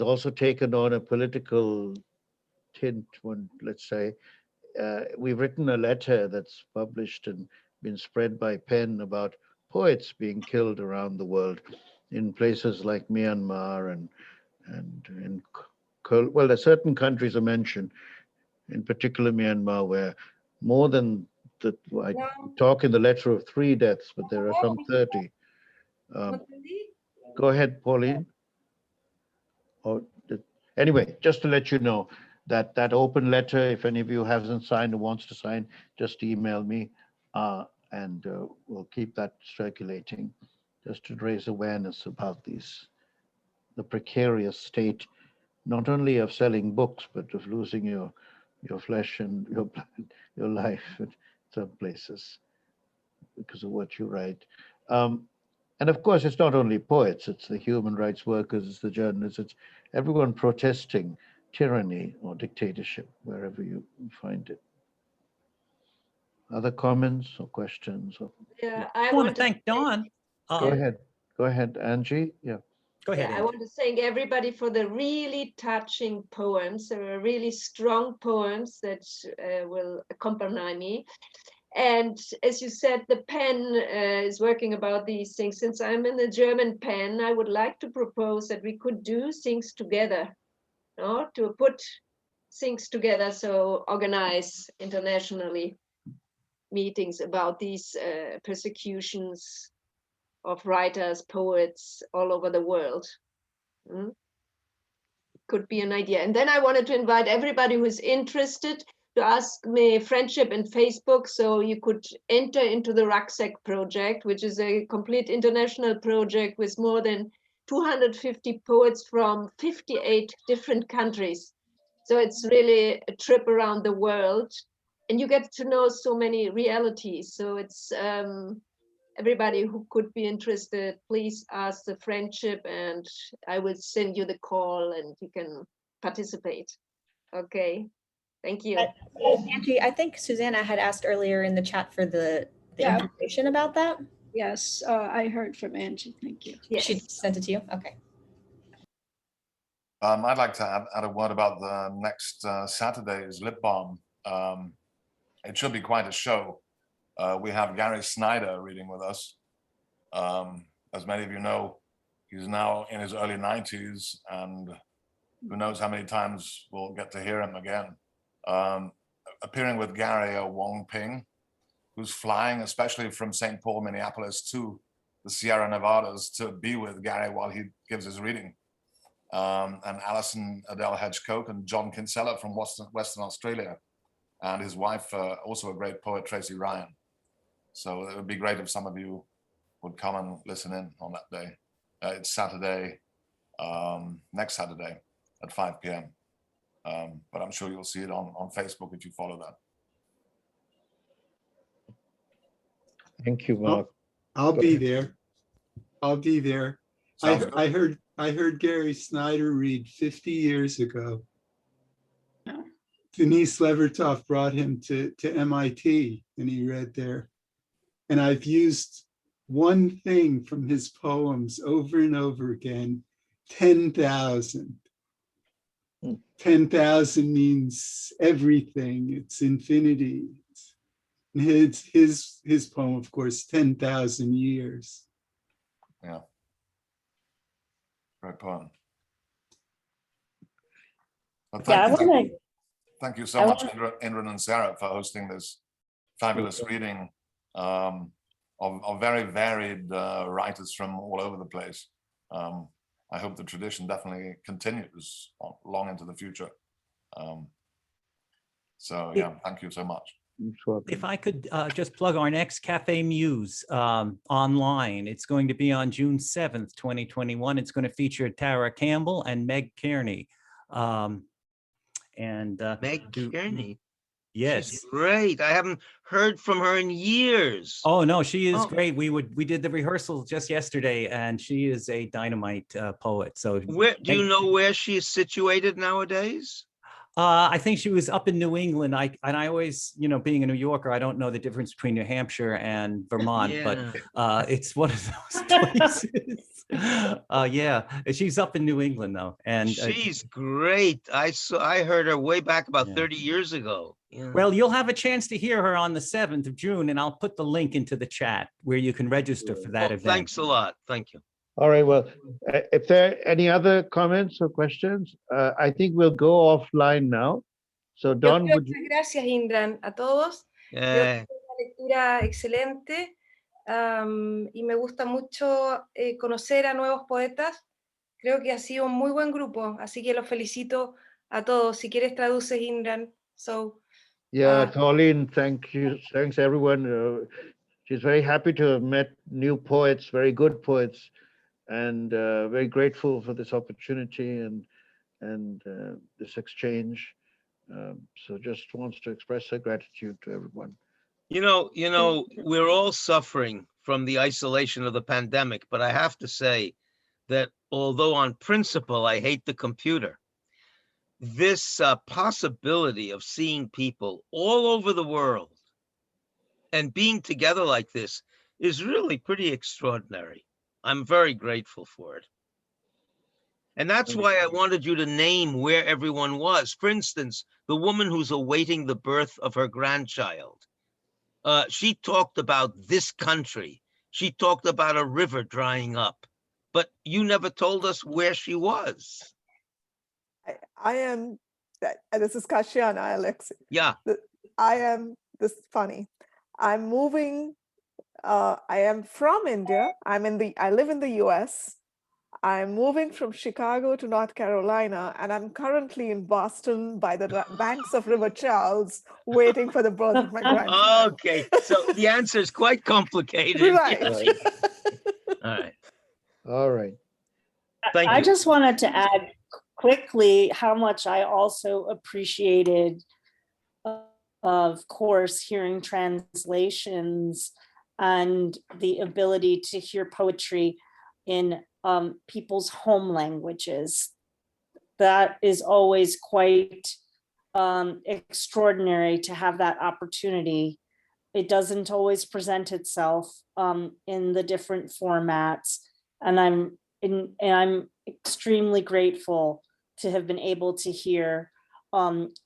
S1: also taken on a political tint, let's say. We've written a letter that's published and been spread by pen about poets being killed around the world in places like Myanmar and in, well, there are certain countries are mentioned, in particular Myanmar, where more than I talk in the letter of 3 deaths, but there are some 30. Go ahead, Pauline. Anyway, just to let you know that open letter, if any of you hasn't signed or wants to sign, just email me and we'll keep that circulating just to raise awareness about the precarious state, not only of selling books, but of losing your your flesh and your blood, your life in some places because of what you write. And of course, it's not only poets, it's the human rights workers, it's the journalists, it's everyone protesting tyranny or dictatorship, wherever you find it. Other comments or questions? Or,
S14: Yeah,
S20: I want to thank Dawn.
S1: Go ahead, Angie. Yeah.
S20: Go ahead,
S14: Yeah, I
S20: Angie.
S14: want to thank everybody for the really touching poems. There are really strong poems that will accompany me. And as you said, the pen is working about these things. Since I'm in the German pen, I would like to propose that we could do things together, to put things together, so organize internationally meetings about these persecutions of writers, poets all over the world. Could be an idea. And then I wanted to invite everybody who is interested to ask me friendship in Facebook, so you could enter into the Rucksack Project, which is a complete international project with more than 250 poets from 58 different countries. So it's really a trip around the world, and you get to know so many realities. So it's everybody who could be interested, please ask the friendship and I will send you the call and you can participate. Okay, thank you.
S2: Angie, I think Susanna had asked earlier in the chat for the information about that.
S11: Yes, I heard from Angie. Thank you.
S2: Yes. She sent it to you? Okay.
S6: I'd like to add a word about the next Saturday's Lip Balm. It should be quite a show. We have Gary Snyder reading with us. As many of you know, he's now in his early 90s, and who knows how many times we'll get to hear him again. Appearing with Gary are Wong Ping, who's flying, especially from St. Paul, Minneapolis, to the Sierra Nevadas to be with Gary while he gives his reading. And Alison Adele Hedge-Coke and John Kinsella from Western Australia, and his wife, also a great poet, Tracy Ryan. So it would be great if some of you would come and listen in on that day. It's Saturday, next Saturday at 5 p.m. But I'm sure you'll see it on Facebook if you follow that.
S1: Thank you, Mark.
S17: I'll be there. I'll be there. I heard Gary Snyder read 50 years ago. Denise Levertov brought him to MIT and he read there. And I've used one thing from his poems over and over again, 10,000. 10,000 means everything. It's infinity. His poem, of course, 10,000 years.
S6: Yeah. Great poem. Well, thank you so much, Indran and Sarah, for hosting this fabulous reading of very varied writers from all over the place. I hope the tradition definitely continues long into the future. So yeah, thank you so much.
S20: If I could just plug our next Cafe Muse online, it's going to be on June 7th, 2021. It's going to feature Tara Campbell and Meg Kearney.
S7: Meg Kearney.
S20: Yes.
S7: She's great. I haven't heard from her in years.
S20: Oh no, she is great. We did the rehearsal just yesterday, and she is a dynamite poet. So
S7: do you know where she is situated nowadays?
S20: I think she was up in New England. I always, being a New Yorker, I don't know the difference between New Hampshire and Vermont, but it's one of those places. Yeah, she's up in New England though, and
S7: she's great. I heard her way back about 30 years ago. Yeah.
S20: Well, you'll have a chance to hear her on the 7th of June, and I'll put the link into the chat where you can register for that event.
S7: Thanks a lot. Thank you.
S1: All right, well, if there are any other comments or questions, I think we'll go offline now. So Don, would you...
S10: Gracias, Indran, a todos. Creo que fue una lectura excelente y me gusta mucho conocer a nuevos poetas. Creo que ha sido un muy buen grupo, así que los felicito a todos. Si quieres traduces, Indran.
S1: Yeah, Pauline, thank you. Thanks, everyone. She's very happy to have met new poets, very good poets, and very grateful for this opportunity and this exchange. So just wants to express her gratitude to everyone.
S7: You know, we're all suffering from the isolation of the pandemic, but I have to say that although on principle, I hate the computer, this possibility of seeing people all over the world and being together like this is really pretty extraordinary. I'm very grateful for it. And that's why I wanted you to name where everyone was. For instance, the woman who's awaiting the birth of her grandchild. She talked about this country. She talked about a river drying up, but you never told us where she was.
S9: I am, this is Kashiana, Alexis.
S7: Yeah.
S9: This is funny. I'm moving, I am from India. I live in the US. I'm moving from Chicago to North Carolina, and I'm currently in Boston by the banks of River Charles, waiting for the birth of my grandchild.
S7: Okay, so the answer is quite complicated.
S9: Right.
S7: All right.
S1: All right.
S7: Thank you.
S19: I just wanted to add quickly how much I also appreciated, of course, hearing translations and the ability to hear poetry in people's home languages. That is always quite extraordinary to have that opportunity. It doesn't always present itself in the different formats, and I'm extremely grateful to have been able to hear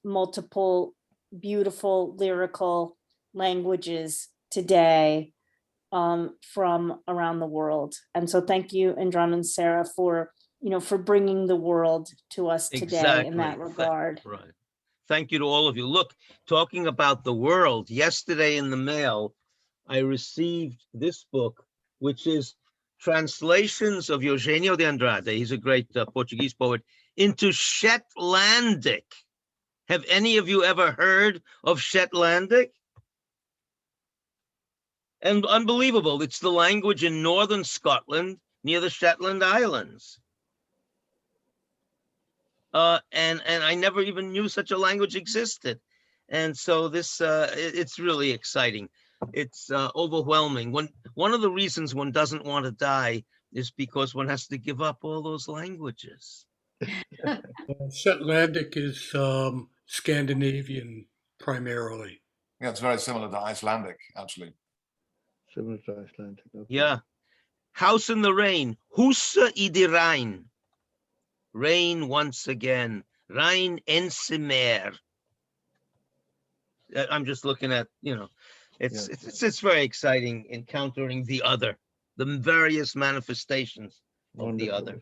S19: multiple beautiful lyrical languages today from around the world. And so thank you, Indran and Sara, for bringing the world to us today in that regard.
S7: Right. Thank you to all of you. Look, talking about the world, yesterday in the mail, I received this book, which is translations of Eugenio de Andrade. He's a great Portuguese poet, into Shetlandic. Have any of you ever heard of Shetlandic? And unbelievable, it's the language in northern Scotland near the Shetland Islands. And I never even knew such a language existed. And so this, it's really exciting. It's overwhelming. One of the reasons one doesn't want to die is because one has to give up all those languages.
S15: Shetlandic is Scandinavian primarily.
S6: Yeah, it's very similar to Icelandic, actually.
S1: Similar to Icelandic. Okay.
S7: Yeah. House in the Rain. Husa I di Rhein. Rain once again. Rhein ensimer. I'm just looking at, it's very exciting encountering the other, the various manifestations of the other.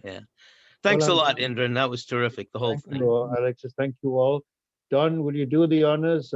S7: Yeah. Thanks a lot, Indran. That was terrific. The whole thing.
S1: Alexis, thank you all. Don, will you do the honors?